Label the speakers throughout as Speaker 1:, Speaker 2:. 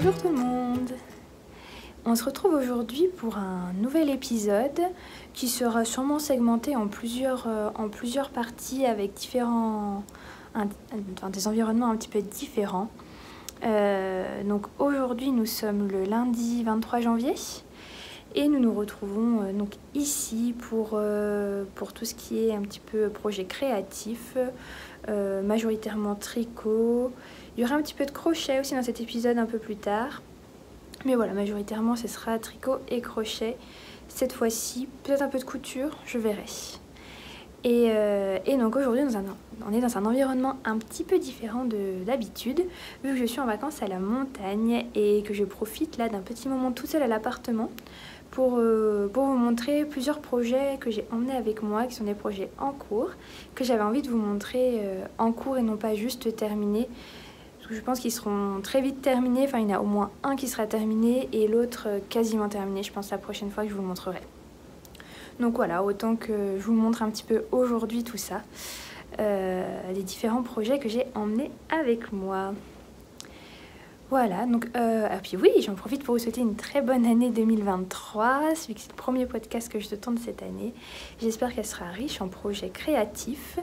Speaker 1: Bonjour tout le monde. On se retrouve aujourd'hui pour un nouvel épisode qui sera sûrement segmenté en plusieurs parties avec des environnements un petit peu différents. Donc aujourd'hui nous sommes le lundi 23 janvier et nous nous retrouvons donc ici pour tout ce qui est un petit peu projet créatif, majoritairement tricot. Il y aura un petit peu de crochet aussi dans cet épisode un peu plus tard. Mais voilà, majoritairement ce sera tricot et crochet cette fois-ci. Peut-être un peu de couture, je verrai. Et donc aujourd'hui on est dans un environnement un petit peu différent de d'habitude, vu que je suis en vacances à la montagne et que je profite là d'un petit moment tout seul à l'appartement pour vous montrer plusieurs projets que j'ai emmenés avec moi, qui sont des projets en cours, que j'avais envie de vous montrer en cours et non pas juste terminés. Parce que je pense qu'ils seront très vite terminés, enfin il y en a au moins un qui sera terminé et l'autre quasiment terminé, je pense la prochaine fois que je vous le montrerai. Donc voilà, autant que je vous montre un petit peu aujourd'hui tout ça, les différents projets que j'ai emmenés avec moi. Voilà, donc et puis oui, j'en profite pour vous souhaiter une très bonne année 2023, vu que c'est le premier podcast que je te tourne cette année. J'espère qu'elle sera riche en projets créatifs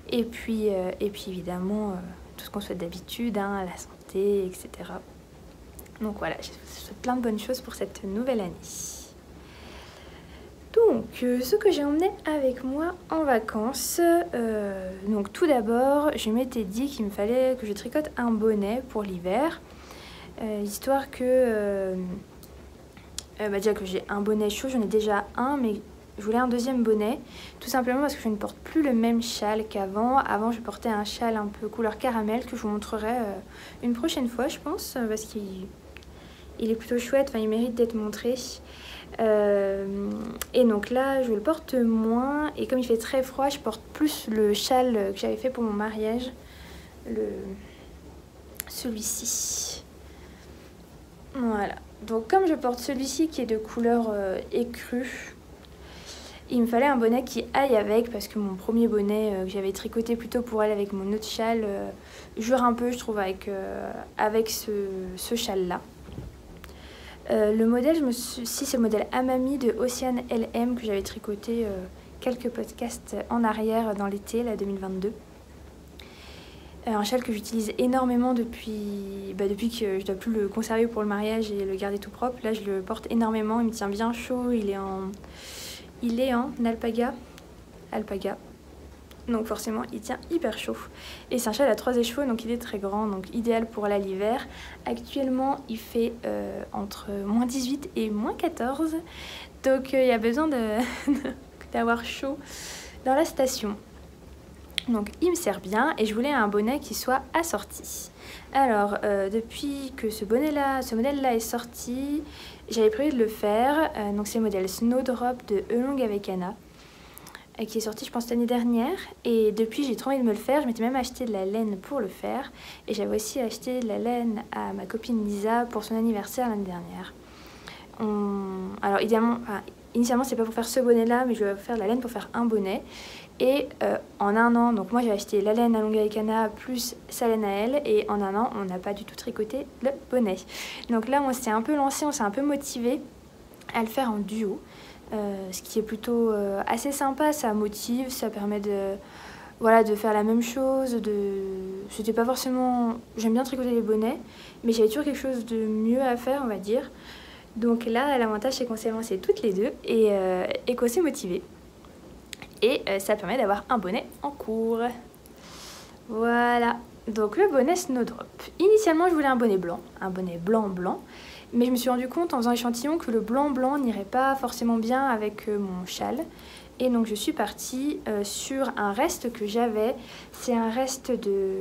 Speaker 1: et puis évidemment tout ce qu'on souhaite d'habitude, hein, la santé, etc. Donc voilà, je vous souhaite plein de bonnes choses pour cette nouvelle année. Donc, ce que j'ai emmené avec moi en vacances, donc tout d'abord, je m'étais dit qu'il me fallait que je tricote un bonnet pour l'hiver, histoire que, déjà que j'ai un bonnet chaud, j'en ai déjà un, mais je voulais un deuxième bonnet, tout simplement parce que je ne porte plus le même châle qu'avant. Avant, je portais un châle un peu couleur caramel que je vous montrerai une prochaine fois, je pense, parce qu'il est plutôt chouette, enfin, il mérite d'être montré. Et donc là je le porte moins et comme il fait très froid je porte plus le châle que j'avais fait pour mon mariage, celui-ci. Voilà, donc comme je porte celui-ci qui est de couleur écrue, il me fallait un bonnet qui aille avec, parce que mon premier bonnet que j'avais tricoté plutôt pour elle avec mon autre châle jure un peu, je trouve, avec ce châle là. Le modèle, c'est le modèle Amami de Océane LM que j'avais tricoté quelques podcasts en arrière dans l'été, là, 2022. Un châle que j'utilise énormément depuis que je dois plus le conserver pour le mariage et le garder tout propre. Là, je le porte énormément, il me tient bien chaud, il est en alpaga. Donc forcément il tient hyper chaud et c'est un châle à 3 écheveaux, donc il est très grand, donc idéal pour l'hiver. Actuellement il fait entre moins 18 et moins 14, donc il y a besoin d'avoir chaud dans la station. Donc il me sert bien et je voulais un bonnet qui soit assorti. Alors depuis que ce modèle-là est sorti, j'avais prévu de le faire. Donc c'est le modèle Snowdrop de Elong avec Anna, qui est sorti je pense l'année dernière, et depuis j'ai trop envie de me le faire. Je m'étais même acheté de la laine pour le faire et j'avais aussi acheté de la laine à ma copine Lisa pour son anniversaire l'année dernière. Alors initialement c'est pas pour faire ce bonnet là, mais je vais faire de la laine pour faire un bonnet et en un an, donc moi j'ai acheté la laine à Elong avec Anna plus sa laine à elle, et en un an on n'a pas du tout tricoté le bonnet. Donc là on s'est un peu lancé, on s'est un peu motivé à le faire en duo. Ce qui est plutôt assez sympa, ça motive, ça permet de faire la même chose. C'était pas forcément... J'aime bien tricoter les bonnets, mais j'avais toujours quelque chose de mieux à faire, on va dire. Donc là, l'avantage c'est qu'on s'est lancé toutes les deux et qu'on s'est motivé. Et ça permet d'avoir un bonnet en cours. Voilà, donc le bonnet Snowdrop. Initialement, je voulais un bonnet blanc. Mais je me suis rendu compte en faisant l'échantillon que le blanc n'irait pas forcément bien avec mon châle. Et donc je suis partie sur un reste que j'avais. C'est un reste de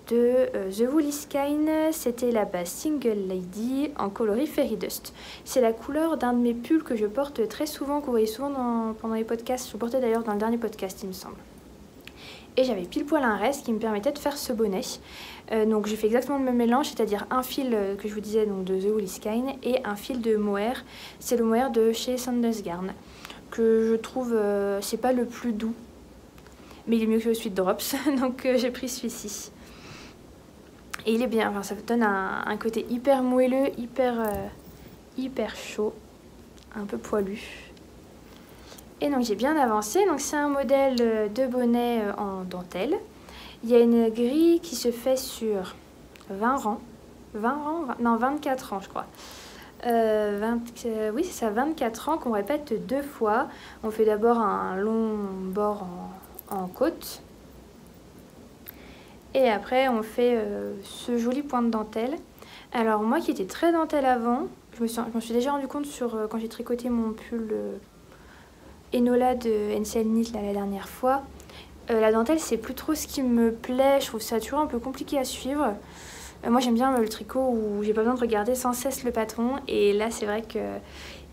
Speaker 1: The Woollyskine. C'était la base Single Lady en coloris Fairy Dust. C'est la couleur d'un de mes pulls que je porte très souvent, que vous voyez souvent pendant les podcasts. Je le portais d'ailleurs dans le dernier podcast, il me semble. Et j'avais pile poil un reste qui me permettait de faire ce bonnet. Donc j'ai fait exactement le même mélange, c'est-à-dire un fil que je vous disais donc de The Woollyskine et un fil de mohair. C'est le mohair de chez Sanders Garn, que je trouve c'est pas le plus doux, mais il est mieux que le Sweet Drops, donc j'ai pris celui-ci. Et il est bien, enfin, ça donne un côté hyper moelleux, hyper chaud, un peu poilu. Et donc j'ai bien avancé, donc c'est un modèle de bonnet en dentelle. Il y a une grille qui se fait sur 20 rangs, non 24 rangs je crois. Oui c'est ça, 24 rangs qu'on répète 2 fois. On fait d'abord un long bord en côte. Et après on fait ce joli point de dentelle. Alors moi qui étais très dentelle avant, je me suis déjà rendu compte quand j'ai tricoté mon pull Enola de NCL Knit la dernière fois. La dentelle c'est plus trop ce qui me plaît, je trouve ça toujours un peu compliqué à suivre. Moi j'aime bien le tricot où j'ai pas besoin de regarder sans cesse le patron, et là c'est vrai que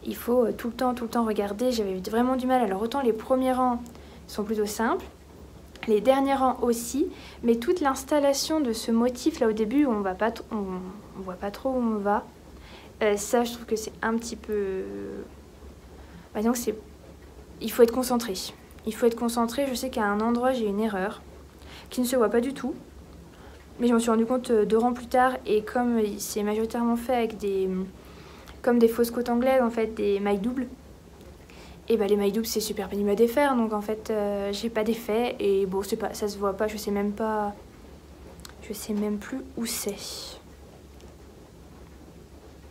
Speaker 1: il faut tout le temps regarder. J'avais vraiment du mal. Alors autant les premiers rangs sont plutôt simples, les derniers rangs aussi, mais toute l'installation de ce motif là au début où on voit pas trop où on va, ça je trouve que c'est un petit peu... Donc il faut être concentré. Il faut être concentré. Je sais qu'à un endroit j'ai une erreur qui ne se voit pas du tout, mais je me suis rendu compte 2 rangs plus tard, et comme c'est majoritairement fait avec comme des fausses côtes anglaises en fait, des mailles doubles, et bah les mailles doubles c'est super pénible à défaire, donc en fait j'ai pas d'effet, et bon c'est pas, ça se voit pas, je sais même plus où c'est.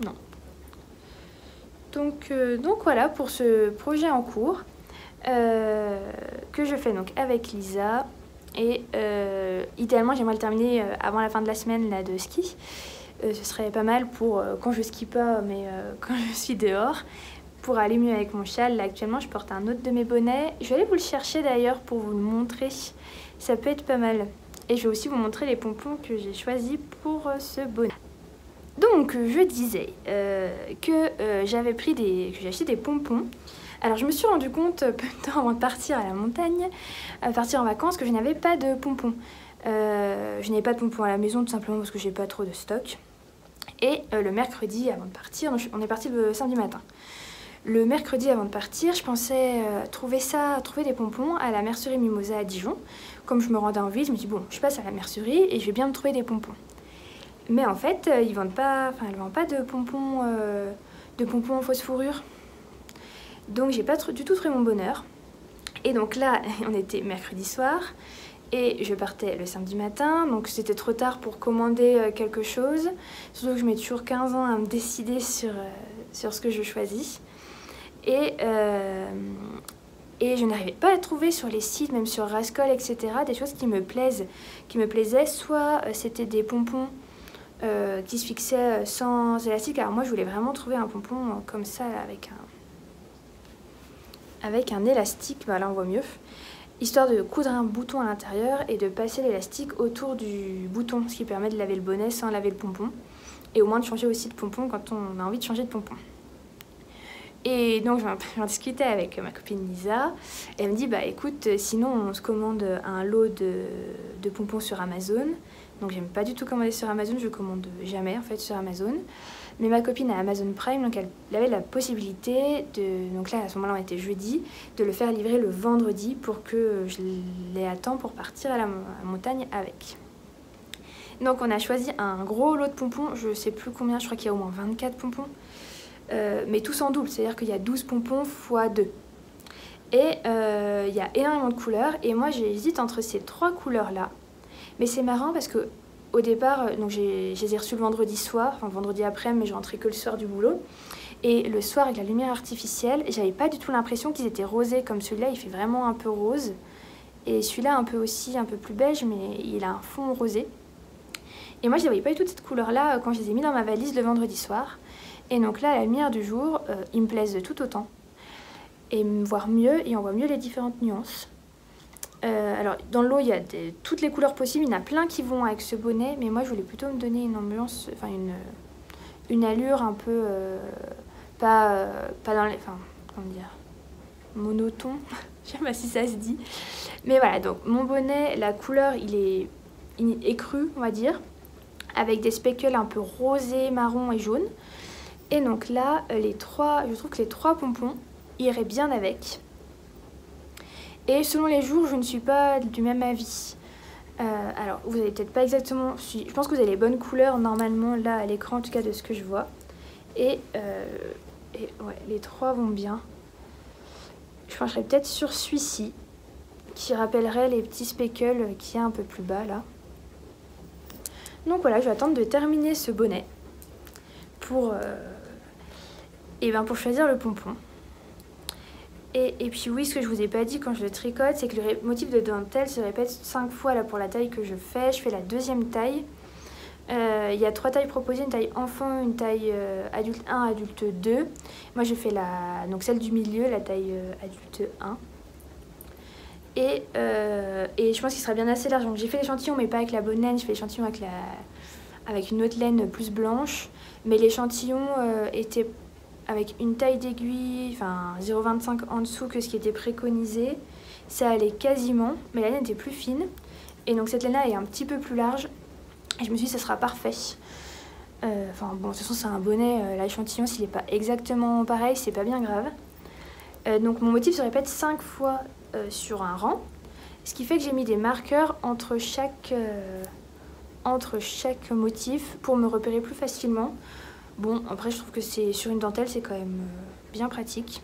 Speaker 1: Non. Donc voilà pour ce projet en cours que je fais donc avec Lisa. Et idéalement j'aimerais le terminer avant la fin de la semaine là, de ski. Ce serait pas mal pour quand je skie pas, mais quand je suis dehors, pour aller mieux avec mon châle. Là actuellement je porte un autre de mes bonnets. Je vais aller vous le chercher d'ailleurs pour vous le montrer. Ça peut être pas mal. Et je vais aussi vous montrer les pompons que j'ai choisis pour ce bonnet. Donc je disais que j'ai acheté des pompons. Alors je me suis rendu compte peu de temps avant de partir à la montagne, partir en vacances, que je n'avais pas de pompons. Je n'avais pas de pompons à la maison tout simplement parce que j'ai pas trop de stock. Et le mercredi avant de partir, donc on est parti le samedi matin. Le mercredi avant de partir, je pensais trouver des pompons à la mercerie Mimosa à Dijon. Comme je me rendais en ville, je me dis bon, je passe à la mercerie et je vais bien me trouver des pompons. Mais en fait, elle vendent pas de pompons en fausse fourrure. Donc j'ai pas du tout trouvé mon bonheur. Et donc là, on était mercredi soir et je partais le samedi matin. Donc c'était trop tard pour commander quelque chose. Surtout que je mets toujours 15 ans à me décider sur ce que je choisis. Et je n'arrivais pas à trouver sur les sites, même sur Rascol, etc., des choses qui me plaisaient. Soit c'était des pompons qui se fixaient sans élastique. Alors moi je voulais vraiment trouver un pompon comme ça avec un élastique, bah là on voit mieux, histoire de coudre un bouton à l'intérieur et de passer l'élastique autour du bouton, ce qui permet de laver le bonnet sans laver le pompon, et au moins de changer aussi de pompon quand on a envie de changer de pompon. Et donc j'en discutais avec ma copine Lisa, et elle me dit bah écoute, sinon on se commande un lot de pompons sur Amazon. Donc j'aime pas du tout commander sur Amazon, je commande jamais en fait sur Amazon. Mais ma copine a Amazon Prime, donc elle avait la possibilité donc là à ce moment-là on était jeudi, de le faire livrer le vendredi pour que je l'ai à temps pour partir à la montagne avec. Donc on a choisi un gros lot de pompons, je sais plus combien, je crois qu'il y a au moins 24 pompons. Mais tous en double, c'est-à-dire qu'il y a 12 pompons x 2. Et il y a énormément de couleurs, et moi j'hésite entre ces 3 couleurs-là. Mais c'est marrant parce que au départ, donc je les ai reçus le vendredi soir, enfin vendredi après, mais je rentrais que le soir du boulot. Et le soir avec la lumière artificielle, j'avais pas du tout l'impression qu'ils étaient rosés comme celui-là, il fait vraiment un peu rose. Et celui-là un peu plus beige, mais il a un fond rosé. Et moi je ne voyais pas du tout cette couleur-là quand je les ai mis dans ma valise le vendredi soir. Et donc là, à la lumière du jour, ils me plaisent tout autant. Et voire mieux, et on voit mieux les différentes nuances. Alors dans l'eau il y a toutes les couleurs possibles, il y en a plein qui vont avec ce bonnet, mais moi je voulais plutôt me donner une ambiance, enfin une allure un peu pas dans les, enfin comment dire, monotone, je sais pas si ça se dit, mais voilà. Donc mon bonnet, la couleur il est écru on va dire, avec des speckles un peu rosés, marron et jaune. Et donc là je trouve que les 3 pompons iraient bien avec. Et selon les jours, je ne suis pas du même avis. Alors, vous avez peut-être pas exactement... Je pense que vous avez les bonnes couleurs normalement, là, à l'écran, en tout cas de ce que je vois. Et ouais, les trois vont bien. Je pencherai peut-être sur celui-ci, qui rappellerait les petits speckles qu'il y a un peu plus bas, là. Donc voilà, je vais attendre de terminer ce bonnet pour choisir le pompon. Et puis oui, ce que je vous ai pas dit quand je le tricote, c'est que le motif de dentelle se répète 5 fois là pour la taille que je fais. Je fais la deuxième taille. Il y a 3 tailles proposées, une taille enfant, une taille adulte 1, adulte 2. Moi je fais donc celle du milieu, la taille adulte 1. Et je pense qu'il sera bien assez large. Donc j'ai fait l'échantillon mais pas avec la bonne laine, je fais l'échantillon avec une autre laine plus blanche. Mais l'échantillon était avec une taille d'aiguille, enfin 0,25 en dessous que ce qui était préconisé. Ça allait quasiment, mais la laine était plus fine. Et donc cette laine-là est un petit peu plus large. Et je me suis dit, ça sera parfait. Enfin bon, de toute façon c'est un bonnet, l'échantillon s'il n'est pas exactement pareil, c'est pas bien grave. Donc mon motif se répète 5 fois sur un rang. Ce qui fait que j'ai mis des marqueurs entre chaque motif pour me repérer plus facilement. Bon, après je trouve que sur une dentelle c'est quand même bien pratique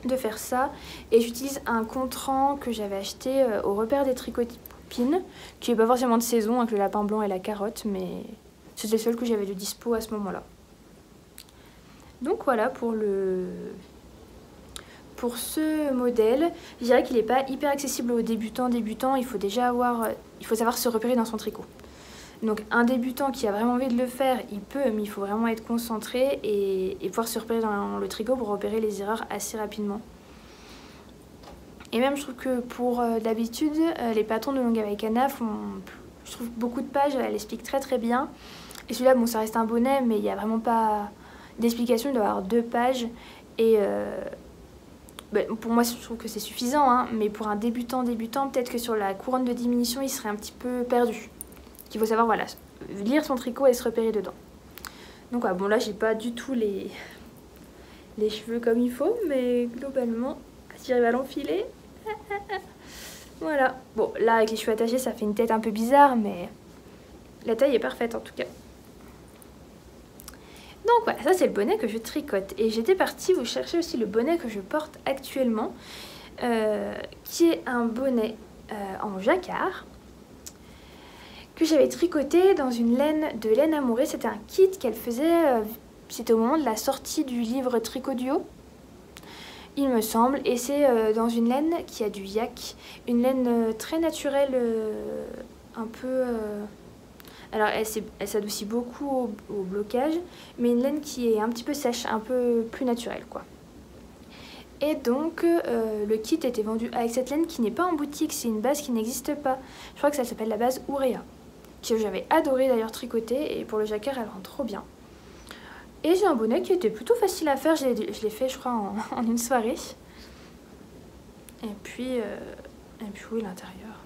Speaker 1: de faire ça. Et j'utilise un contrant que j'avais acheté au repère des tricotines, qui n'est pas forcément de saison avec le lapin blanc et la carotte, mais c'était le seul que j'avais de dispo à ce moment-là. Donc voilà pour ce modèle. Je dirais qu'il n'est pas hyper accessible aux débutants. Il faut déjà savoir se repérer dans son tricot. Donc un débutant qui a vraiment envie de le faire, il peut, mais il faut vraiment être concentré et pouvoir se repérer dans le tricot pour repérer les erreurs assez rapidement. Et même je trouve que pour d'habitude, les patrons de Longue Americana font, je trouve, beaucoup de pages, elle explique très très bien. Et celui-là, bon, ça reste un bonnet, mais il n'y a vraiment pas d'explication, il doit y avoir 2 pages. Et pour moi, je trouve que c'est suffisant, hein, mais pour un débutant, peut-être que sur la couronne de diminution, il serait un petit peu perdu. Il faut savoir, voilà, lire son tricot et se repérer dedans. Donc voilà, bon là j'ai pas du tout les cheveux comme il faut, mais globalement, si j'arrive à l'enfiler, voilà. Bon là avec les cheveux attachés ça fait une tête un peu bizarre, mais la taille est parfaite en tout cas. Donc voilà, ça c'est le bonnet que je tricote. Et j'étais partie vous chercher aussi le bonnet que je porte actuellement, qui est un bonnet en jacquard, que j'avais tricoté dans une laine de laine amourée. C'était un kit qu'elle faisait, c'était au moment de la sortie du livre Tricot Duo, il me semble, et c'est dans une laine qui a du yak, une laine très naturelle, un peu... alors elle s'adoucit beaucoup au blocage, mais une laine qui est un petit peu sèche, un peu plus naturelle quoi. Et donc le kit était vendu avec cette laine qui n'est pas en boutique, c'est une base qui n'existe pas. Je crois que ça s'appelle la base Ourea, que j'avais adoré d'ailleurs tricoter, et pour le jacquard elle rend trop bien. Et j'ai un bonnet qui était plutôt facile à faire, je l'ai fait je crois en une soirée. Et puis oui, l'intérieur.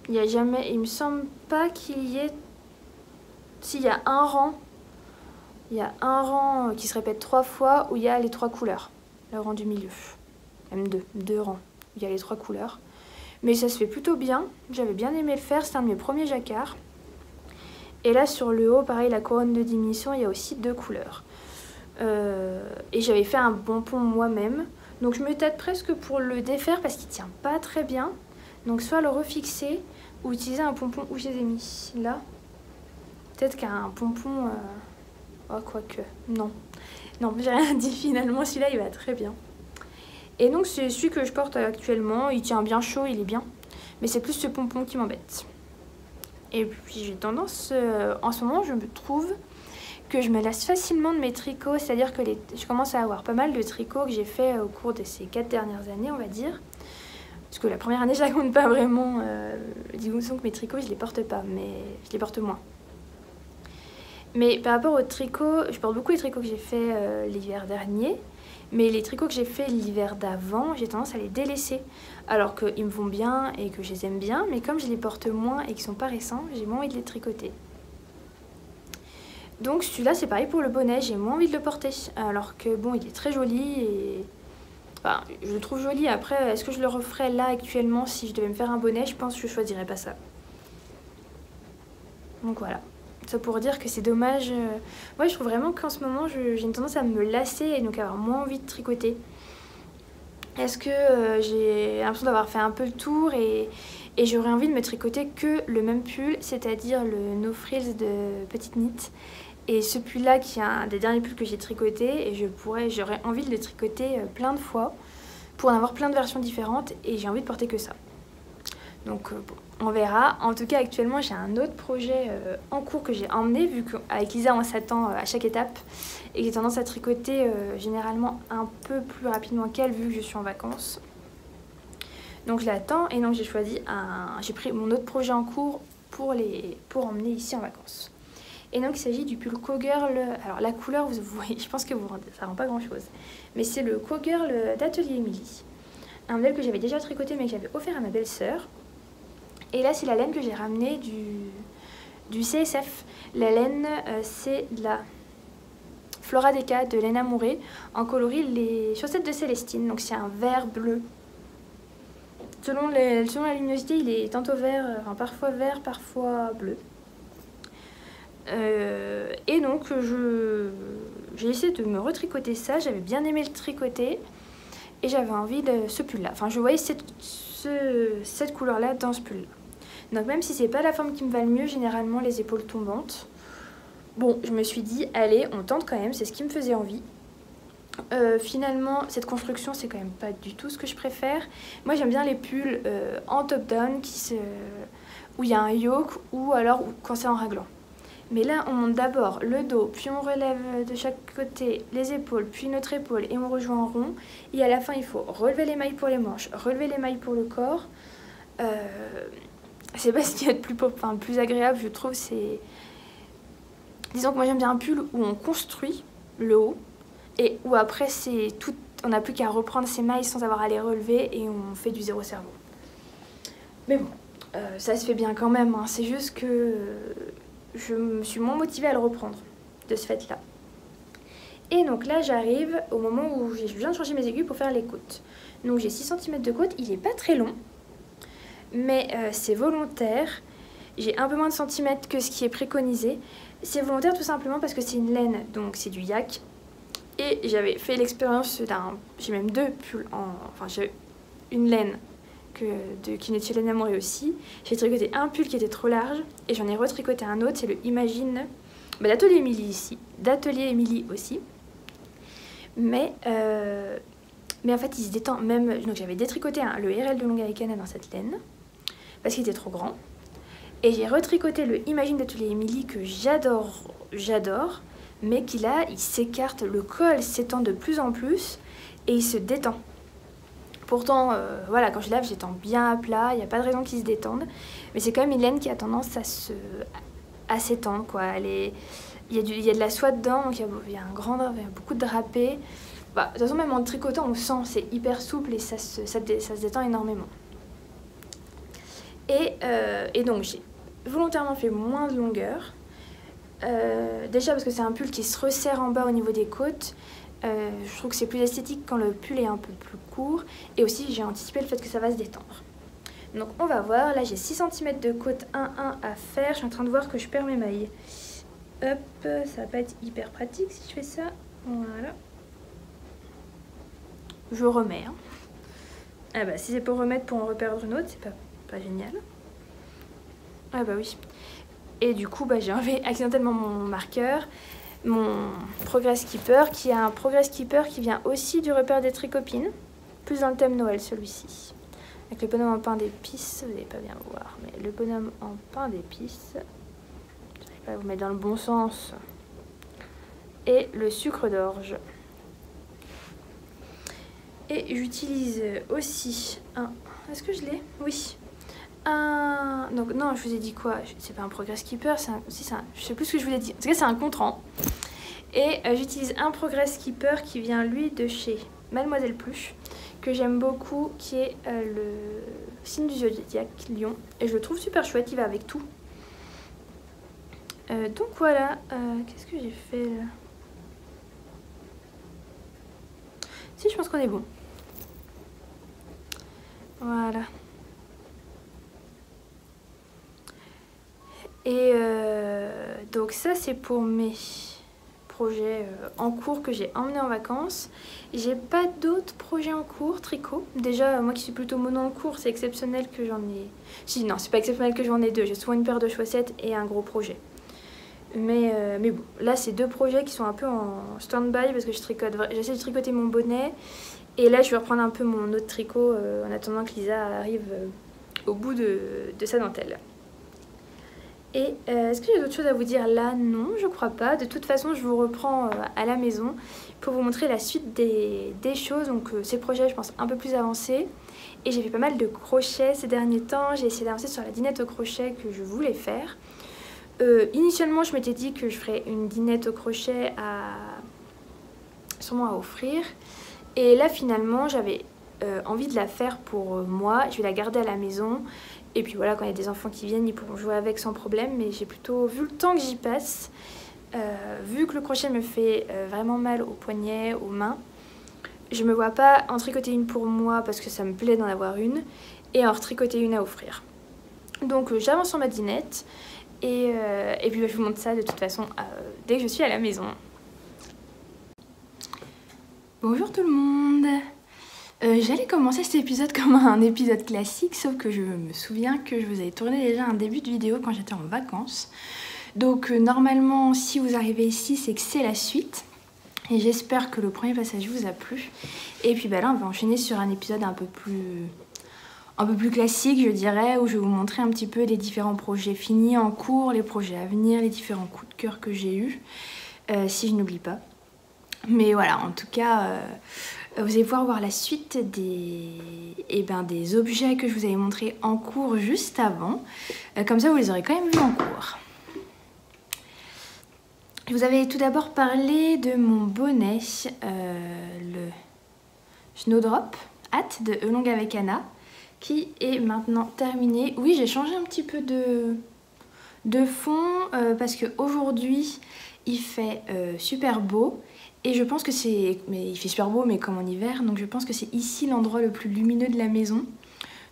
Speaker 1: Il n'y a jamais, il me semble pas qu'il y ait... Si, il y a un rang. Il y a un rang qui se répète 3 fois où il y a les 3 couleurs. Le rang du milieu. Même 2 rangs. Il y a les 3 couleurs. Mais ça se fait plutôt bien. J'avais bien aimé le faire. C'est un de mes premiers jacquards. Et là, sur le haut, pareil, la couronne de diminution, il y a aussi 2 couleurs. Et j'avais fait un pompon moi-même. Donc je me tâte presque pour le défaire parce qu'il tient pas très bien. Donc soit le refixer ou utiliser un pompon où je les ai mis. Là, peut-être qu'un pompon... Oh, quoique, non. Non, j'ai rien dit finalement, celui-là il va très bien. Et donc c'est celui que je porte actuellement, il tient bien chaud, il est bien. Mais c'est plus ce pompon qui m'embête. Et puis j'ai tendance, en ce moment je me trouve que je me lasse facilement de mes tricots. C'est-à-dire que je commence à avoir pas mal de tricots que j'ai fait au cours de ces 4 dernières années, on va dire. Parce que la première année je la compte pas vraiment, disons que mes tricots je les porte pas, mais je les porte moins. Mais par rapport aux tricots, je porte beaucoup les tricots que j'ai fait l'hiver dernier, mais les tricots que j'ai fait l'hiver d'avant, j'ai tendance à les délaisser. Alors qu'ils me vont bien et que je les aime bien, mais comme je les porte moins et qu'ils sont pas récents, j'ai moins envie de les tricoter. Donc celui-là c'est pareil pour le bonnet, j'ai moins envie de le porter. Alors que bon, il est très joli Enfin, je le trouve joli. Après, est-ce que je le referais là actuellement si je devais me faire un bonnet? Je pense que je choisirais pas ça. Donc voilà. Ça pour dire que c'est dommage. Moi, je trouve vraiment qu'en ce moment, j'ai une tendance à me lasser et donc avoir moins envie de tricoter. Est-ce que j'ai l'impression d'avoir fait un peu le tour et j'aurais envie de me tricoter que le même pull, c'est-à-dire le No Frills de Petite Knit. Et ce pull-là, qui est un des derniers pulls que j'ai tricoté, et j'aurais envie de le tricoter plein de fois pour en avoir plein de versions différentes, et j'ai envie de porter que ça. Donc bon, on verra. En tout cas, actuellement, j'ai un autre projet en cours que j'ai emmené, vu qu'avec Lisa, on s'attend à chaque étape, et que j'ai tendance à tricoter généralement un peu plus rapidement qu'elle, vu que je suis en vacances. Donc je l'attends, et donc j'ai pris mon autre projet en cours pour emmener ici en vacances. Et donc il s'agit du pull Cowgirl. Alors la couleur, vous voyez, je pense que ça rend pas grand chose. Mais c'est le Cowgirl d'Atelier Émilie. Un modèle que j'avais déjà tricoté mais que j'avais offert à ma belle-sœur. Et là c'est la laine que j'ai ramenée du CSF. La laine c'est de la Flora Deca de laine amourée en coloris les chaussettes de Célestine. Donc c'est un vert bleu. Selon la luminosité il est tantôt vert, enfin parfois vert, parfois bleu. Et donc j'ai essayé de me retricoter ça, j'avais bien aimé le tricoter et j'avais envie de ce pull là, enfin je voyais cette couleur là dans ce pull là. Donc même si c'est pas la forme qui me va le mieux, généralement les épaules tombantes, bon je me suis dit allez on tente quand même, c'est ce qui me faisait envie. Finalement cette construction c'est quand même pas du tout ce que je préfère. Moi j'aime bien les pulls en top down où il y a un yoke ou alors quand c'est en raglan. Mais là, on monte d'abord le dos, puis on relève de chaque côté les épaules, puis notre épaule, et on rejoint en rond. Et à la fin, il faut relever les mailles pour les manches, relever les mailles pour le corps. C'est pas ce qu'il y a de plus agréable, je trouve. Disons que moi, j'aime bien un pull où on construit le haut, et où après, on n'a plus qu'à reprendre ses mailles sans avoir à les relever, et on fait du zéro cerveau. Mais bon, ça se fait bien quand même, hein. C'est juste que je me suis moins motivée à le reprendre de ce fait là. Et donc là j'arrive au moment où je viens de changer mes aiguilles pour faire les côtes. Donc j'ai 6 cm de côte, il n'est pas très long, mais c'est volontaire. J'ai un peu moins de centimètres que ce qui est préconisé. C'est volontaire tout simplement parce que c'est une laine, donc c'est du yak. Et j'avais fait l'expérience j'ai même deux pulls enfin j'ai une laine qui n'est chez Laine Amourée aussi. J'ai tricoté un pull qui était trop large et j'en ai retricoté un autre, c'est le Imagine d'Atelier Émilie ici, d'Atelier Émilie aussi. Mais en fait il se détend même, donc j'avais détricoté le RL de Longaricana dans cette laine parce qu'il était trop grand. Et j'ai retricoté le Imagine d'Atelier Émilie que j'adore, mais qui là il s'écarte, le col s'étend de plus en plus et il se détend. Pourtant, voilà, quand je lave, j'étends bien à plat, il n'y a pas de raison qu'il se détende. Mais c'est quand même une laine qui a tendance à s'étendre, quoi. Il y a de la soie dedans, donc il y a beaucoup de drapé. Bah, de toute façon, même en tricotant, on sent, c'est hyper souple et ça se détend énormément. Et donc, j'ai volontairement fait moins de longueur. Déjà parce que c'est un pull qui se resserre en bas au niveau des côtes. Je trouve que c'est plus esthétique quand le pull est un peu plus court. Et aussi j'ai anticipé le fait que ça va se détendre. Donc on va voir, là j'ai 6 cm de côte 1-1 à faire. Je suis en train de voir que je perds mes mailles. Hop, ça va pas être hyper pratique si je fais ça. Voilà. Je remets. Hein. Ah bah si c'est pour remettre pour en reperdre une autre, c'est pas génial. Ah bah oui. Et du coup bah, j'ai enlevé accidentellement mon marqueur. Mon Progress Keeper, qui est un Progress Keeper qui vient aussi du repère des Tricopines, plus dans le thème Noël celui-ci. Avec le bonhomme en pain d'épices, vous n'allez pas bien voir, mais le bonhomme en pain d'épices, je n'arrive pas à vous mettre dans le bon sens, et le sucre d'orge. Et j'utilise aussi un... Est-ce que je l'ai? Oui. Donc non, je vous ai dit quoi? C'est pas un Progress Keeper, je sais plus ce que je vous ai dit. En tout cas, c'est un contrant. Et j'utilise un Progress Keeper qui vient, lui, de chez Mademoiselle Pluche, que j'aime beaucoup, qui est le signe du zodiaque Lion. Et je le trouve super chouette, il va avec tout. Donc voilà, qu'est-ce que j'ai fait là? Si, je pense qu'on est bon. Voilà. Et donc ça c'est pour mes projets en cours que j'ai emmenés en vacances. J'ai pas d'autres projets en cours, tricot. Déjà moi qui suis plutôt mono en cours, c'est exceptionnel que j'en ai... Si non, c'est pas exceptionnel que j'en ai deux, j'ai souvent une paire de chaussettes et un gros projet. Mais bon, là c'est deux projets qui sont un peu en stand-by parce que j'essaie de tricoter mon bonnet. Et là je vais reprendre un peu mon autre tricot en attendant que Lisa arrive au bout de sa dentelle. Et est-ce que j'ai d'autres choses à vous dire là? Non, je crois pas. De toute façon, je vous reprends à la maison pour vous montrer la suite des choses. Donc ces projets, je pense, un peu plus avancés. Et j'ai fait pas mal de crochets ces derniers temps. J'ai essayé d'avancer sur la dinette au crochet que je voulais faire. Initialement, je m'étais dit que je ferais une dinette au crochet sûrement à offrir. Et là, finalement, j'avais envie de la faire pour moi. Je vais la garder à la maison. Et puis voilà, quand il y a des enfants qui viennent, ils pourront jouer avec sans problème. Mais j'ai plutôt vu le temps que j'y passe. Vu que le crochet me fait vraiment mal aux poignets, aux mains, je me vois pas en tricoter une pour moi parce que ça me plaît d'en avoir une. Et en retricoter une à offrir. Donc j'avance sur ma dinette. Et puis je vous montre ça de toute façon dès que je suis à la maison. Bonjour tout le monde. J'allais commencer cet épisode comme un épisode classique, sauf que je me souviens que je vous avais tourné déjà un début de vidéo quand j'étais en vacances. Donc normalement, si vous arrivez ici, c'est que c'est la suite. Et j'espère que le premier passage vous a plu. Et puis là, on va enchaîner sur un épisode un peu plus classique, je dirais, où je vais vous montrer un petit peu les différents projets finis en cours, les projets à venir, les différents coups de cœur que j'ai eus, si je n'oublie pas. Mais voilà, en tout cas, vous allez pouvoir voir la suite des objets que je vous avais montrés en cours juste avant. Comme ça, vous les aurez quand même vus en cours. Je vous avais tout d'abord parlé de mon bonnet, le Snowdrop Hat de Elong avec Anna, qui est maintenant terminé. Oui, j'ai changé un petit peu de fond parce qu'aujourd'hui, il fait super beau. Et je pense que c'est... Mais il fait super beau, mais comme en hiver. Donc je pense que c'est ici l'endroit le plus lumineux de la maison.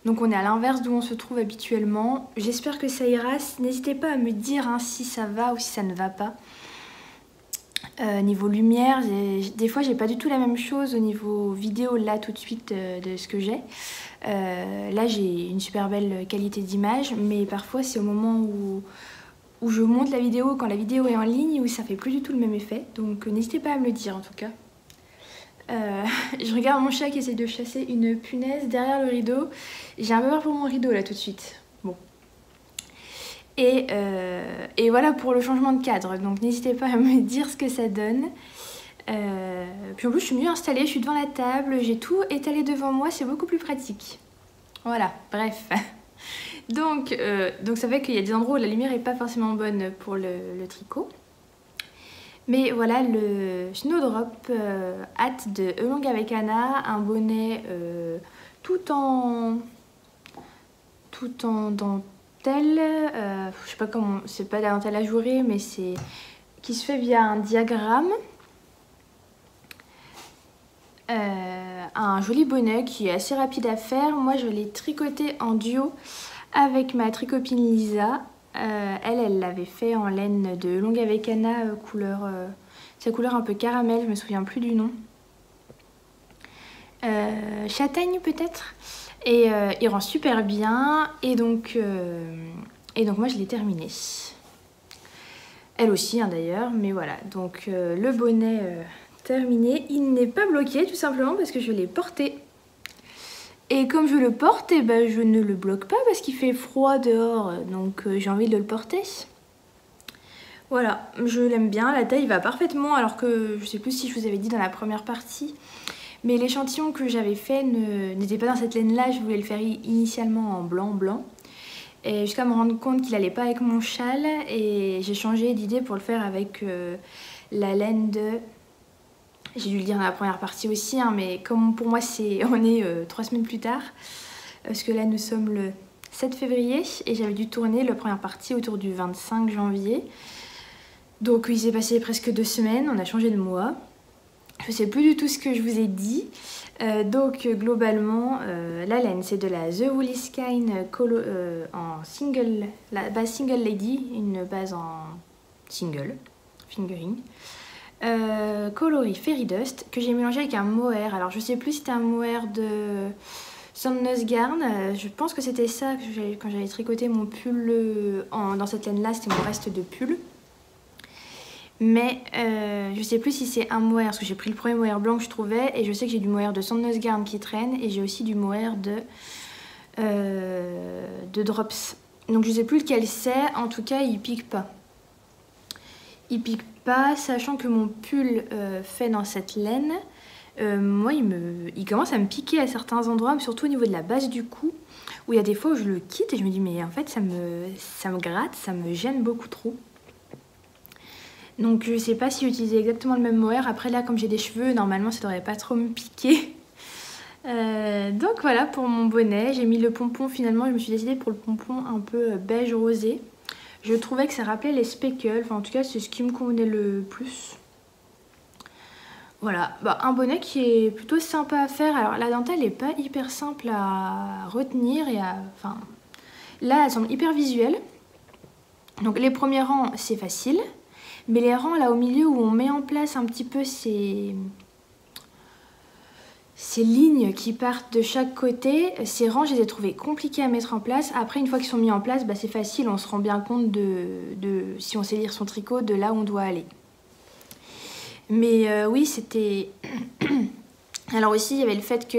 Speaker 1: Donc on est à l'inverse d'où on se trouve habituellement. J'espère que ça ira. N'hésitez pas à me dire si ça va ou si ça ne va pas. Niveau lumière, des fois j'ai pas du tout la même chose au niveau vidéo là tout de suite de ce que j'ai. Là j'ai une super belle qualité d'image, mais parfois c'est au moment où je monte la vidéo, quand la vidéo est en ligne, où ça fait plus du tout le même effet. Donc n'hésitez pas à me le dire en tout cas. Je regarde mon chat qui essaie de chasser une punaise derrière le rideau. J'ai un peu peur pour mon rideau là tout de suite. Bon. Et voilà pour le changement de cadre. Donc n'hésitez pas à me dire ce que ça donne. Puis en plus je suis mieux installée, je suis devant la table, j'ai tout étalé devant moi, c'est beaucoup plus pratique. Voilà, bref. Donc ça fait qu'il y a des endroits où la lumière n'est pas forcément bonne pour le tricot. Mais voilà le Snowdrop Hat de Elong avec Anna, un bonnet tout en dentelle, je sais pas comment, c'est pas de la dentelle ajourée, mais c'est qui se fait via un diagramme. Un joli bonnet qui est assez rapide à faire. Moi je l'ai tricoté en duo avec ma tricopine Lisa. Elle l'avait fait en laine de Elong avec Anna, sa couleur un peu caramel, je me souviens plus du nom. Châtaigne peut-être. Et il rend super bien. Et donc moi je l'ai terminé. Elle aussi d'ailleurs, mais voilà. Donc le bonnet terminé. Il n'est pas bloqué tout simplement parce que je l'ai porté. Et comme je le porte, je ne le bloque pas parce qu'il fait froid dehors, donc j'ai envie de le porter. Voilà, je l'aime bien, la taille va parfaitement, alors que je sais plus si je vous avais dit dans la première partie, mais l'échantillon que j'avais fait n'était pas dans cette laine-là, je voulais le faire initialement en blanc. Et jusqu'à me rendre compte qu'il allait pas avec mon châle, et j'ai changé d'idée pour le faire avec la laine de... J'ai dû le dire dans la première partie aussi, mais comme pour moi on est 3 semaines plus tard, parce que là nous sommes le 7 février et j'avais dû tourner la première partie autour du 25 janvier. Donc il s'est passé presque 2 semaines, on a changé de mois. Je sais plus du tout ce que je vous ai dit. Donc globalement, la laine c'est de la The Woolly Skein en single, la base single lady, une base en single, fingering. Coloris Fairy Dust que j'ai mélangé avec un mohair. Alors je sais plus si c'était un mohair de Sandnesgarn, je pense que c'était ça que quand j'avais tricoté mon pull dans cette laine là, c'était mon reste de pull. Mais je sais plus si c'est un mohair, parce que j'ai pris le premier mohair blanc que je trouvais, et je sais que j'ai du mohair de Sandnesgarn qui traîne, et j'ai aussi du mohair de Drops. Donc je sais plus lequel c'est, en tout cas il pique pas. Il pique pas, sachant que mon pull fait dans cette laine, moi il commence à me piquer à certains endroits, mais surtout au niveau de la base du cou, où il y a des fois où je le quitte et je me dis mais en fait ça me gratte, ça me gêne beaucoup trop. Donc je sais pas si utiliser exactement le même mohair. Après là comme j'ai des cheveux, normalement ça devrait pas trop me piquer. Donc voilà pour mon bonnet. J'ai mis le pompon, finalement je me suis décidée pour le pompon un peu beige rosé. Je trouvais que ça rappelait les speckles, enfin en tout cas c'est ce qui me convenait le plus. Voilà, bah, un bonnet qui est plutôt sympa à faire. Alors la dentelle est pas hyper simple à retenir et enfin là elle semble hyper visuelle. Donc les premiers rangs c'est facile. Mais les rangs là au milieu où on met en place un petit peu ces lignes qui partent de chaque côté, ces rangs je les ai trouvés compliqués à mettre en place. Après une fois qu'ils sont mis en place, bah, c'est facile, on se rend bien compte si on sait lire son tricot, de là où on doit aller. Mais oui c'était... Alors aussi il y avait le fait que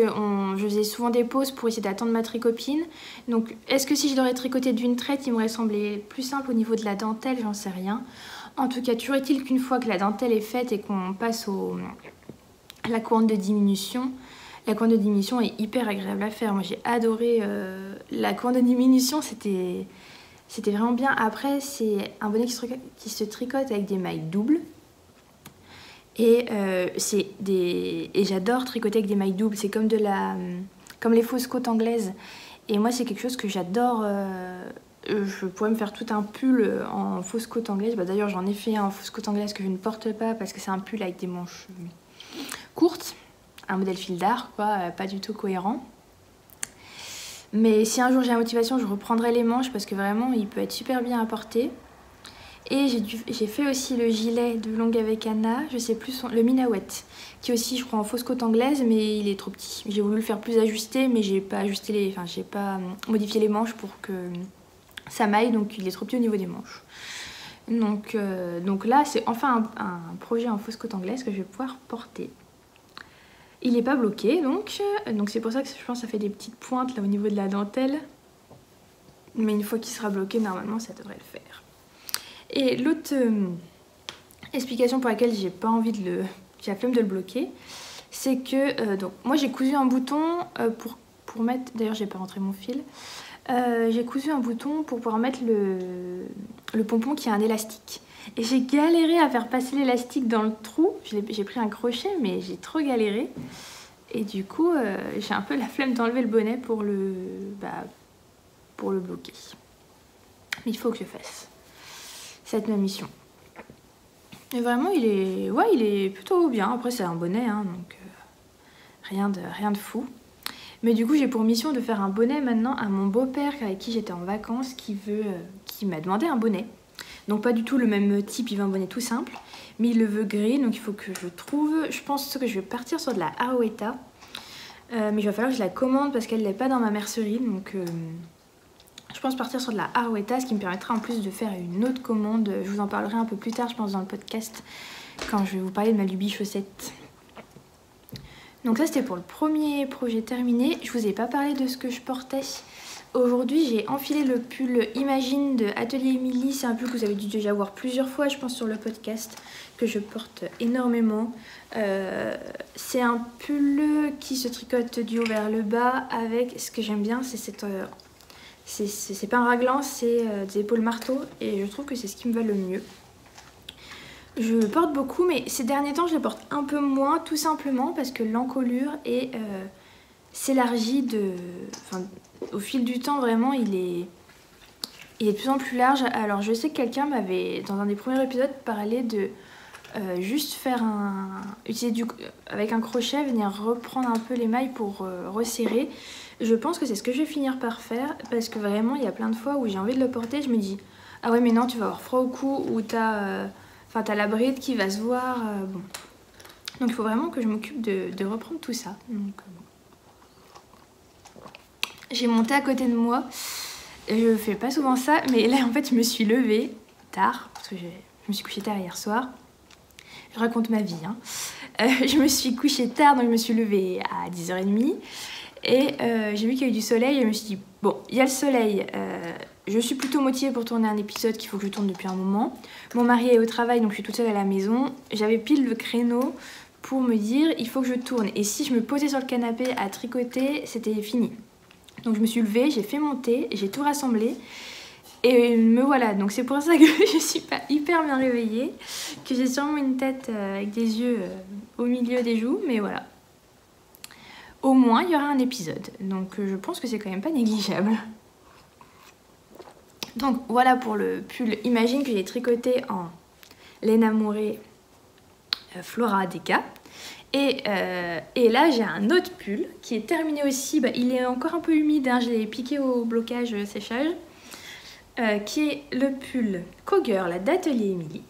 Speaker 1: je faisais souvent des pauses pour essayer d'attendre ma tricopine. Donc est-ce que si je l'aurais tricoté d'une traite il m'aurait semblé plus simple au niveau de la dentelle, j'en sais rien. En tout cas, toujours est-il qu'une fois que la dentelle est faite et qu'on passe à la couronne de diminution, la couronne de diminution est hyper agréable à faire. Moi, j'ai adoré la couronne de diminution, c'était vraiment bien. Après, c'est un bonnet qui se tricote avec des mailles doubles. Et j'adore tricoter avec des mailles doubles. C'est comme les fausses côtes anglaises. Et moi, c'est quelque chose que j'adore... je pourrais me faire tout un pull en fausse côte anglaise. Bah, d'ailleurs, j'en ai fait un en fausse côte anglaise que je ne porte pas parce que c'est un pull avec des manches courtes. Un modèle fil d'art, quoi, pas du tout cohérent. Mais si un jour j'ai la motivation, je reprendrai les manches parce que vraiment, il peut être super bien à porter. Et j'ai fait aussi le gilet de Longue avec Anna, je sais plus, le Minawet, qui est aussi, je crois, en fausse côte anglaise, mais il est trop petit. J'ai voulu le faire plus ajusté, mais j'ai pas modifié les manches pour que ça m'aille, donc il est trop petit au niveau des manches. Donc là, c'est enfin un projet en fausse côte anglaise que je vais pouvoir porter. Il n'est pas bloqué, donc c'est pour ça que je pense que ça fait des petites pointes là au niveau de la dentelle. Mais une fois qu'il sera bloqué, normalement, ça devrait le faire. Et l'autre explication pour laquelle j'ai pas envie j'ai la flemme de le bloquer, c'est que donc moi j'ai cousu un bouton pour mettre, d'ailleurs j'ai pas rentré mon fil, j'ai cousu un bouton pour pouvoir mettre le pompon qui a un élastique. Et j'ai galéré à faire passer l'élastique dans le trou. J'ai pris un crochet, mais j'ai trop galéré. Et du coup, j'ai un peu la flemme d'enlever le bonnet pour le bloquer. Mais il faut que je fasse cette même mission. Et vraiment, il est plutôt bien. Après, c'est un bonnet, hein, donc rien de fou. Mais du coup, j'ai pour mission de faire un bonnet maintenant à mon beau-père avec qui j'étais en vacances, qui m'a demandé un bonnet. Donc pas du tout le même type, il veut un bonnet tout simple, mais il le veut gris, donc il faut que je trouve... Je pense que je vais partir sur de la Arouetta, mais il va falloir que je la commande parce qu'elle n'est pas dans ma mercerie, donc je pense partir sur de la Arouetta, ce qui me permettra en plus de faire une autre commande. Je vous en parlerai un peu plus tard, je pense, dans le podcast, quand je vais vous parler de ma lubie chaussette. Donc ça, c'était pour le premier projet terminé. Je vous ai pas parlé de ce que je portais. Aujourd'hui, j'ai enfilé le pull Imagine de Atelier Emily. C'est un pull que vous avez dû déjà voir plusieurs fois, je pense, sur le podcast, que je porte énormément. C'est un pull qui se tricote du haut vers le bas avec, ce que j'aime bien, c'est pas un raglan, c'est des épaules marteau. Et je trouve que c'est ce qui me va le mieux. Je le porte beaucoup, mais ces derniers temps, je le porte un peu moins, tout simplement parce que l'encolure s'élargit au fil du temps. Vraiment, il est de plus en plus large. Alors, je sais que quelqu'un m'avait, dans un des premiers épisodes, parlé de juste faire avec un crochet, venir reprendre un peu l'émail pour resserrer. Je pense que c'est ce que je vais finir par faire parce que vraiment il y a plein de fois où j'ai envie de le porter, je me dis ah ouais mais non tu vas avoir froid au cou ou t'as la bride qui va se voir. Bon. Donc il faut vraiment que je m'occupe de reprendre tout ça. Donc, j'ai monté à côté de moi, je fais pas souvent ça mais là en fait je me suis levée tard parce que je me suis couchée tard hier soir. Je raconte ma vie. Hein. Je me suis couchée tard, donc je me suis levée à 10h30. Et j'ai vu qu'il y a eu du soleil et je me suis dit, bon, il y a le soleil. Je suis plutôt motivée pour tourner un épisode qu'il faut que je tourne depuis un moment. Mon mari est au travail, donc je suis toute seule à la maison. J'avais pile le créneau pour me dire, il faut que je tourne. Et si je me posais sur le canapé à tricoter, c'était fini. Donc je me suis levée, j'ai fait mon thé, j'ai tout rassemblé. Et me voilà, donc c'est pour ça que je suis pas hyper bien réveillée, que j'ai sûrement une tête avec des yeux au milieu des joues, mais voilà. Au moins, il y aura un épisode, donc je pense que c'est quand même pas négligeable. Donc voilà pour le pull Imagine que j'ai tricoté en laine amourée Flora Deka. Et là, j'ai un autre pull qui est terminé aussi, il est encore un peu humide, hein, je l'ai piqué au blocage séchage. Qui est le pull Cowgirl d'Atelier Émilie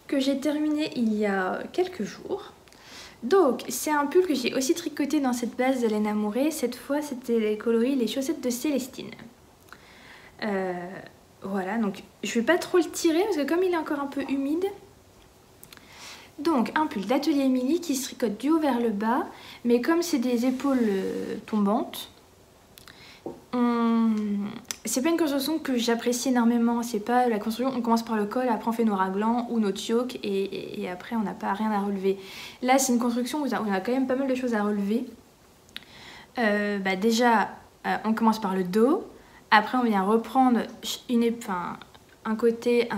Speaker 1: que j'ai terminé il y a quelques jours. Donc c'est un pull que j'ai aussi tricoté dans cette base de laine amourée. Cette fois c'était les coloris les chaussettes de Célestine. Voilà, donc je vais pas trop le tirer parce que comme il est encore un peu humide. Donc un pull d'Atelier Émilie qui se tricote du haut vers le bas, mais comme c'est des épaules tombantes, c'est pas une construction que j'apprécie énormément. C'est pas la construction, on commence par le col, après on fait nos raglans ou notre yoke et après on n'a pas rien à relever. Là c'est une construction où on a quand même pas mal de choses à relever. Déjà on commence par le dos, après on vient reprendre un côté,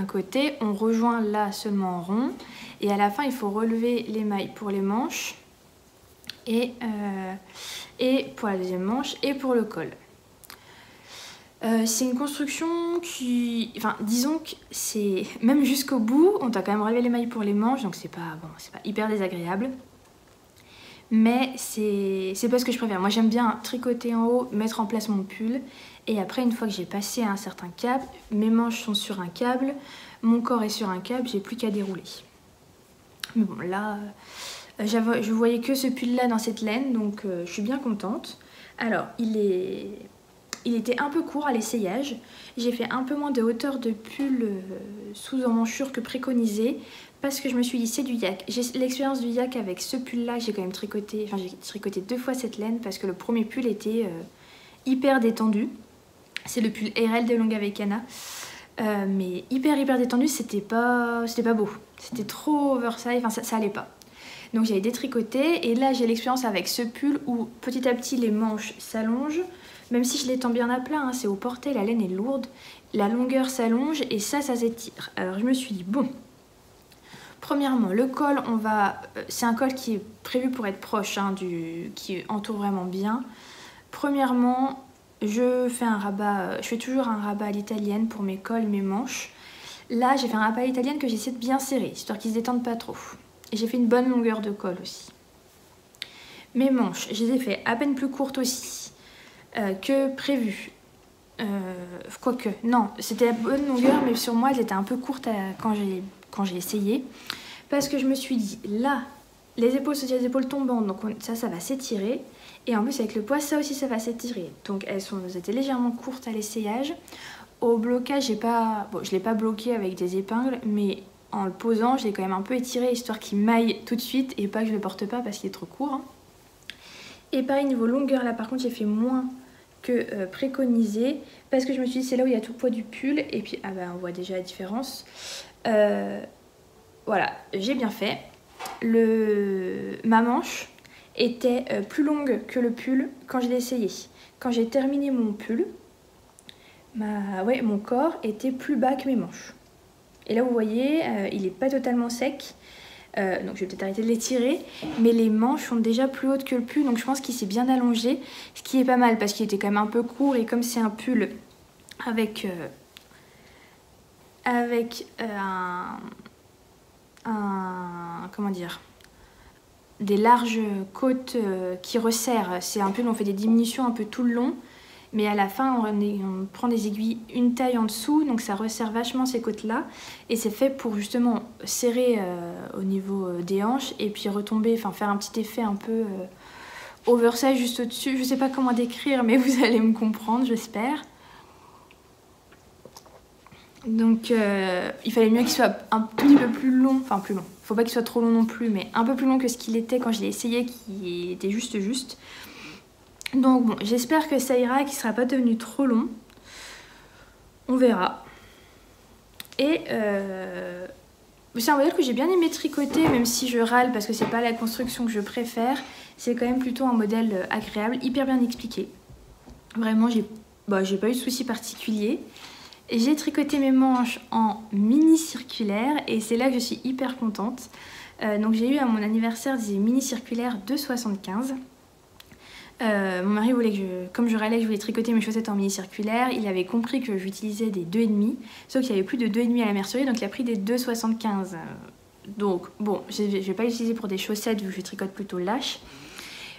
Speaker 1: on rejoint là seulement en rond et à la fin il faut relever les mailles pour les manches et pour la deuxième manche et pour le col. C'est une construction qui... Enfin, disons que c'est... Même jusqu'au bout, on t'a quand même relevé les mailles pour les manches, donc c'est pas hyper désagréable. Mais c'est pas ce que je préfère. Moi, j'aime bien tricoter en haut, mettre en place mon pull. Et après, une fois que j'ai passé un certain cap, mes manches sont sur un câble, mon corps est sur un câble, j'ai plus qu'à dérouler. Mais bon, là, je voyais que ce pull-là dans cette laine, donc je suis bien contente. Alors, il était un peu court à l'essayage. J'ai fait un peu moins de hauteur de pull sous emmanchure que préconisé parce que je me suis dit c'est du yak. J'ai l'expérience du yak avec ce pull là, j'ai quand même tricoté, j'ai tricoté 2 fois cette laine parce que le premier pull était hyper détendu. C'est le pull RL de Longa Vecana. Mais hyper détendu, c'était pas beau. C'était trop oversize, ça allait pas. Donc j'avais détricoté et là j'ai l'expérience avec ce pull où petit à petit les manches s'allongent. Même si je l'étends bien à plat, hein, c'est au porté, la laine est lourde, la longueur s'allonge et ça s'étire. Alors je me suis dit, bon, premièrement, le col, c'est un col qui est prévu pour être proche, hein, qui entoure vraiment bien. Premièrement, je fais toujours un rabat à l'italienne pour mes cols, mes manches. Là, j'ai fait un rabat à l'italienne que j'essaie de bien serrer, histoire qu'ils ne se détendent pas trop. Et j'ai fait une bonne longueur de col aussi. Mes manches, je les ai fait à peine plus courtes aussi. Que prévu. Quoique, non, c'était la bonne longueur, mais sur moi, elle était un peu courte quand j'ai essayé. Parce que je me suis dit, là, les épaules, c'est des épaules tombantes, donc ça va s'étirer. Et en plus, avec le poids, ça aussi, ça va s'étirer. Donc, elles étaient légèrement courtes à l'essayage. Au blocage, je ne l'ai pas bloqué avec des épingles, mais en le posant, je l'ai quand même un peu étiré, histoire qu'il maille tout de suite et pas que je le porte pas parce qu'il est trop court. Hein. Et pareil, niveau longueur, là, par contre, j'ai fait moins que préconisé parce que je me suis dit c'est là où il y a tout le poids du pull et puis on voit déjà la différence. Voilà, j'ai bien fait. Ma manche était plus longue que le pull quand je l'ai essayé. Quand j'ai terminé mon pull, mon corps était plus bas que mes manches. Et là vous voyez, il n'est pas totalement sec. Donc je vais peut-être arrêter de les tirer, mais les manches sont déjà plus hautes que le pull, donc je pense qu'il s'est bien allongé, ce qui est pas mal parce qu'il était quand même un peu court et comme c'est un pull avec comment dire, des larges côtes qui resserrent. C'est un peu, on fait des diminutions un peu tout le long. Mais à la fin, on prend des aiguilles une taille en dessous, donc ça resserre vachement ces côtes-là. Et c'est fait pour justement serrer au niveau des hanches et puis retomber, enfin faire un petit effet un peu oversize juste au-dessus. Je sais pas comment décrire, mais vous allez me comprendre, j'espère. Donc il fallait mieux qu'il soit un tout petit peu plus long, enfin plus long. Faut pas qu'il soit trop long non plus, mais un peu plus long que ce qu'il était quand je l'ai essayé, qui était juste. Donc bon, j'espère que ça ira et qu'il ne sera pas devenu trop long. On verra. Et c'est un modèle que j'ai bien aimé tricoter, même si je râle parce que c'est pas la construction que je préfère. C'est quand même plutôt un modèle agréable, hyper bien expliqué. Vraiment, j'ai pas eu de soucis particuliers. J'ai tricoté mes manches en mini circulaire et c'est là que je suis hyper contente. Donc j'ai eu à mon anniversaire des mini circulaires de 75. Mon mari voulait que comme je râlais, je voulais tricoter mes chaussettes en mini circulaire. Il avait compris que j'utilisais des 2,5, sauf qu'il n'y avait plus de 2,5 à la mercerie, donc il a pris des 2,75. Donc bon, je ne vais pas l'utiliser pour des chaussettes vu que je tricote plutôt lâche,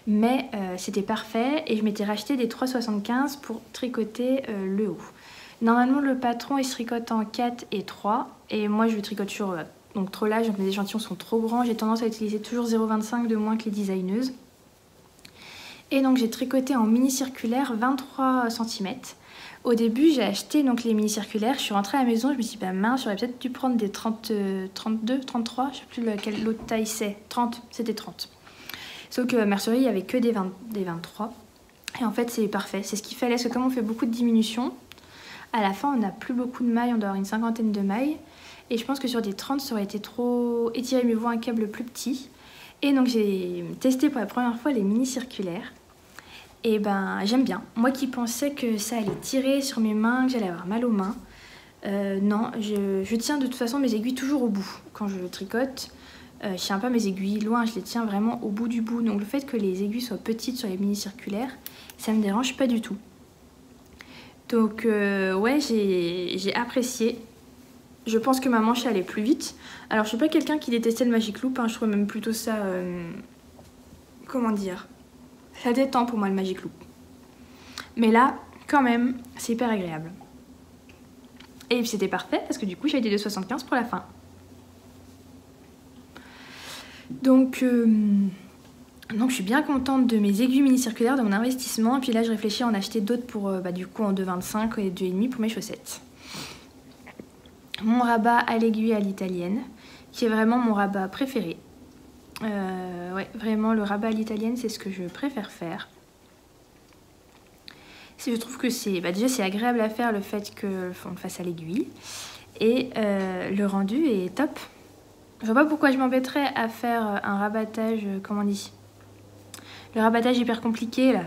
Speaker 1: mais c'était parfait et je m'étais racheté des 3,75 pour tricoter le haut. Normalement le patron il se tricote en 4 et 3 et moi je tricote sur donc trop lâche, donc mes échantillons sont trop grands. J'ai tendance à utiliser toujours 0,25 de moins que les designeuses. Et donc j'ai tricoté en mini circulaire 23 cm. Au début j'ai acheté donc les mini circulaires, je suis rentrée à la maison, je me suis dit bah mince, j'aurais peut-être dû prendre des 32, 33, je sais plus quelle autre taille c'est, 30, c'était 30. Sauf que mercerie il n'y avait que des 23. Et en fait c'est parfait, c'est ce qu'il fallait, parce que comme on fait beaucoup de diminutions, à la fin on n'a plus beaucoup de mailles, on doit avoir une cinquantaine de mailles. Et je pense que sur des 30 ça aurait été trop étiré, mieux vaut un câble plus petit. Et donc j'ai testé pour la première fois les mini circulaires. Et ben j'aime bien. Moi qui pensais que ça allait tirer sur mes mains, que j'allais avoir mal aux mains. Non, je tiens de toute façon mes aiguilles toujours au bout. Quand je tricote, je tiens pas mes aiguilles loin, je les tiens vraiment au bout du bout. Donc le fait que les aiguilles soient petites sur les mini circulaires, ça me dérange pas du tout. Donc ouais, j'ai apprécié. Je pense que ma manche allait plus vite. Alors je suis pas quelqu'un qui détestait le Magic Loop, hein. Je trouve même plutôt ça... comment dire, ça détend pour moi le Magic Loop. Mais là, quand même, c'est hyper agréable. Et c'était parfait parce que du coup j'ai des 2,75 pour la fin. Donc je suis bien contente de mes aiguilles mini circulaires, de mon investissement. Et puis là je réfléchis à en acheter d'autres pour du coup en 2,25 et 2,5 pour mes chaussettes. Mon rabat à l'aiguille à l'italienne, qui est vraiment mon rabat préféré. Ouais, vraiment le rabat à l'italienne c'est ce que je préfère faire. Je trouve que c'est déjà c'est agréable à faire le fait qu'on le fasse à l'aiguille. Et le rendu est top. Je vois pas pourquoi je m'embêterais à faire un rabattage, comment on dit, le rabattage hyper compliqué là.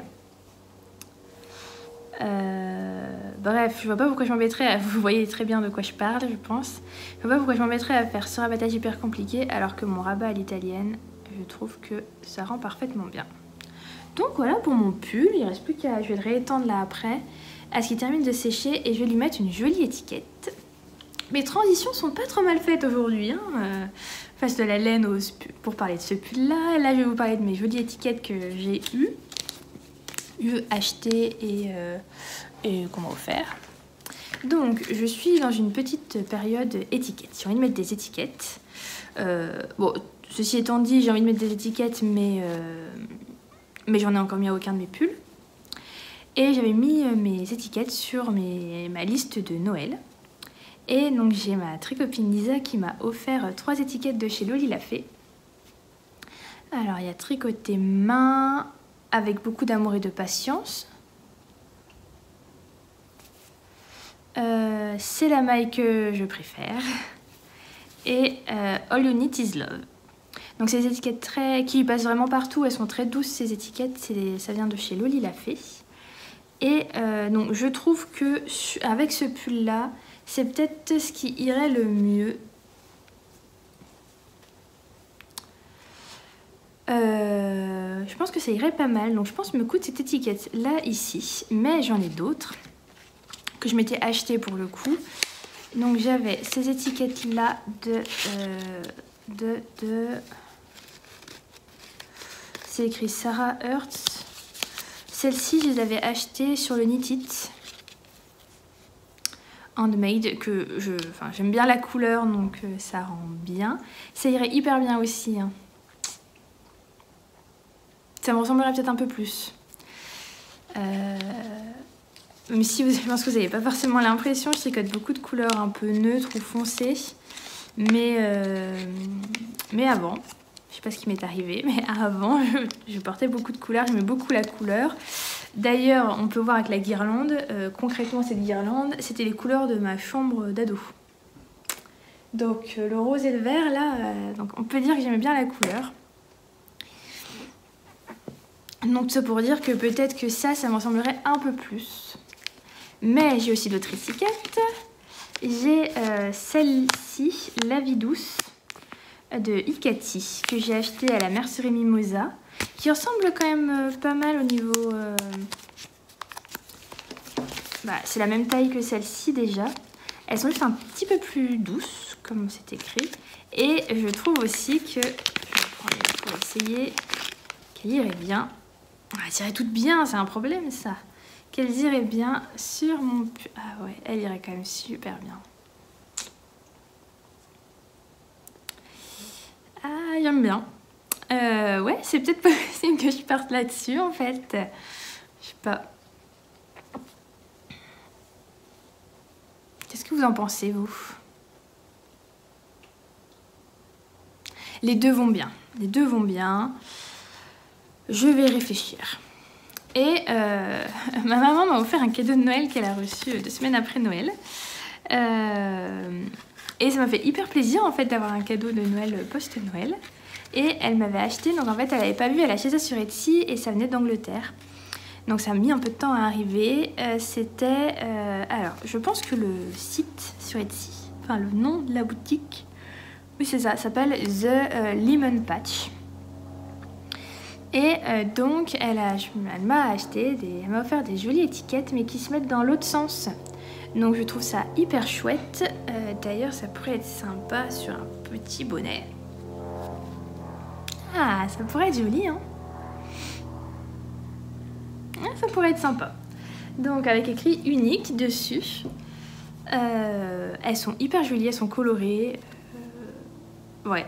Speaker 1: Bref, je vois pas pourquoi je m'embêterais vous voyez très bien de quoi je parle, je pense. Je vois pas pourquoi je m'embêterais à faire ce rabattage hyper compliqué alors que mon rabat à l'italienne, je trouve que ça rend parfaitement bien. Donc voilà pour mon pull, il reste plus qu'à, je vais le réétendre là après, à ce qu'il termine de sécher et je vais lui mettre une jolie étiquette. Mes transitions sont pas trop mal faites aujourd'hui, hein. Face de la laine pour parler de ce pull là. Là je vais vous parler de mes jolies étiquettes que j'ai eu acheter et qu'on m'a offert. Donc je suis dans une petite période étiquette. J'ai envie de mettre des étiquettes. Bon, ceci étant dit, j'ai envie de mettre des étiquettes, mais j'en ai encore mis à aucun de mes pulls. Et j'avais mis mes étiquettes sur ma liste de Noël. Et donc j'ai ma très copine Lisa qui m'a offert 3 étiquettes de chez Loli La Fée. Alors il y a tricoté main avec beaucoup d'amour et de patience. C'est la maille que je préfère. Et All You Need Is Love. Donc c'est des étiquettes qui passent vraiment partout, elles sont très douces ces étiquettes, ça vient de chez Loli La Fée. Et donc je trouve que avec ce pull là, c'est peut-être ce qui irait le mieux. Je pense que ça irait pas mal, donc je pense me coûte cette étiquette là ici, mais j'en ai d'autres que je m'étais acheté pour le coup. Donc j'avais ces étiquettes là de C'est écrit Sarah Hertz. Celles-ci, je les avais achetées sur le Knit It Handmade, que j'aime bien la couleur, donc ça rend bien. Ça irait hyper bien aussi. Hein. Ça me ressemblerait peut-être un peu plus. Même si je pense que vous n'avez pas forcément l'impression, je tricote beaucoup de couleurs un peu neutres ou foncées. Mais avant, je sais pas ce qui m'est arrivé, mais avant, je portais beaucoup de couleurs, j'aimais beaucoup la couleur. D'ailleurs, on peut voir avec la guirlande, concrètement cette guirlande, c'était les couleurs de ma chambre d'ado. Donc le rose et le vert, là, donc on peut dire que j'aimais bien la couleur. Donc ça pour dire que peut-être que ça me ressemblerait un peu plus. Mais j'ai aussi d'autres étiquettes. J'ai celle-ci, La Vie Douce, de Ikati, que j'ai acheté à la mercerie Mimosa, qui ressemble quand même pas mal au niveau... c'est la même taille que celle-ci déjà. Elles sont juste un petit peu plus douces, comme c'est écrit. Et je trouve aussi que... Je vais prendre pour essayer qu'elles iraient bien. Elles iraient toutes bien, c'est un problème ça. Qu'elles iraient bien sur mon... Ah ouais, elles iraient quand même super bien. Ah, j'aime bien. Ouais, c'est peut-être possible que je parte là-dessus en fait. Je sais pas. Qu'est-ce que vous en pensez, vous? Les deux vont bien. Les deux vont bien. Je vais réfléchir. Et ma maman m'a offert un cadeau de Noël qu'elle a reçu 2 semaines après Noël. Et ça m'a fait hyper plaisir en fait d'avoir un cadeau de Noël post-Noël. Et elle m'avait acheté, donc en fait elle n'avait pas vu, elle a acheté ça sur Etsy et ça venait d'Angleterre. Donc ça a mis un peu de temps à arriver. C'était... alors, je pense que le site sur Etsy, enfin le nom de la boutique, oui c'est ça, s'appelle The Lemon Patch. Et donc elle m'a acheté, elle m'a offert des jolies étiquettes mais qui se mettent dans l'autre sens. Donc je trouve ça hyper chouette. D'ailleurs ça pourrait être sympa sur un petit bonnet. Ah, ça pourrait être joli hein. Ça pourrait être sympa. Donc avec écrit unique dessus. Elles sont hyper jolies, elles sont colorées. Ouais,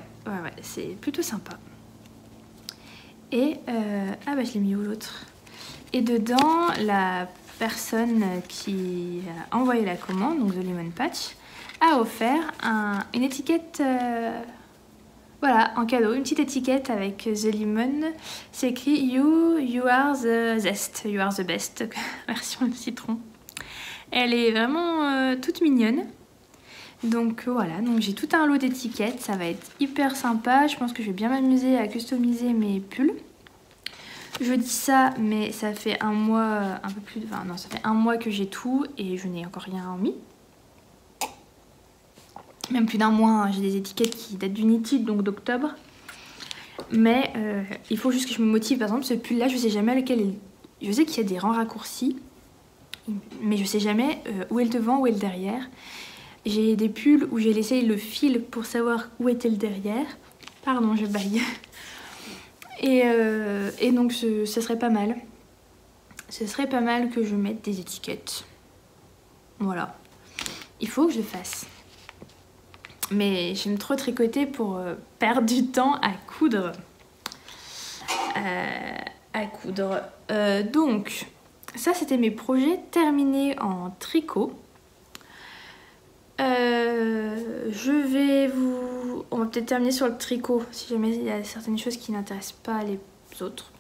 Speaker 1: c'est plutôt sympa. Et ah bah je l'ai mis où l'autre? Et dedans, la personne qui a envoyé la commande, donc The Lemon Patch, a offert une étiquette, voilà, en cadeau, une petite étiquette avec The Lemon. C'est écrit You are the zest, you are the best, version de citron. Elle est vraiment toute mignonne. Donc voilà, donc j'ai tout un lot d'étiquettes, ça va être hyper sympa. Je pense que je vais bien m'amuser à customiser mes pulls. Je dis ça, mais ça fait un mois, un peu plus, enfin non, ça fait un mois que j'ai tout et je n'ai encore rien mis. Même plus d'un mois, hein, j'ai des étiquettes qui datent du Knit It, donc d'octobre. Mais il faut juste que je me motive. Par exemple, ce pull-là, je sais jamais lequel est... Je sais qu'il y a des rangs raccourcis, mais je sais jamais où est le devant, où est le derrière. J'ai des pulls où j'ai laissé le fil pour savoir où était le derrière. Pardon, je baille. Et donc ce serait pas mal. Ce serait pas mal que je mette des étiquettes. Voilà. Il faut que je le fasse. Mais j'aime trop tricoter pour perdre du temps à coudre. Donc, ça c'était mes projets terminés en tricot. On va peut-être terminer sur le tricot si jamais il y a certaines choses qui n'intéressent pas les autres.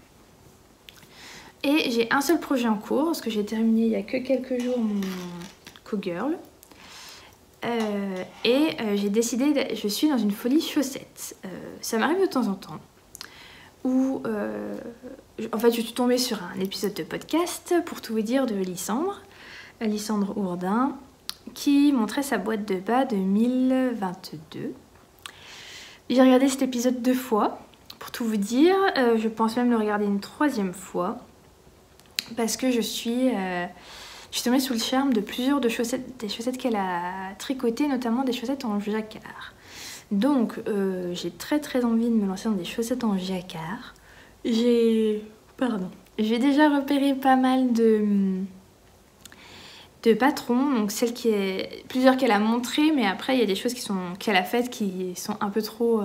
Speaker 1: Et j'ai un seul projet en cours parce que j'ai terminé il y a que quelques jours mon Co-Girl. J'ai décidé, je suis dans une folie chaussette. Ça m'arrive de temps en temps où en fait je suis tombée sur un épisode de podcast, pour tout vous dire, de Lysandre Ourdin, qui montrait sa boîte de bas 2022. J'ai regardé cet épisode 2 fois, pour tout vous dire. Je pense même le regarder une 3e fois, parce que je suis tombée sous le charme de plusieurs des chaussettes qu'elle a tricotées, notamment des chaussettes en jacquard. Donc j'ai très envie de me lancer dans des chaussettes en jacquard. J'ai déjà repéré pas mal de patrons, donc plusieurs qu'elle a montrées, mais après il y a des choses qu'elle a faites qui sont un peu trop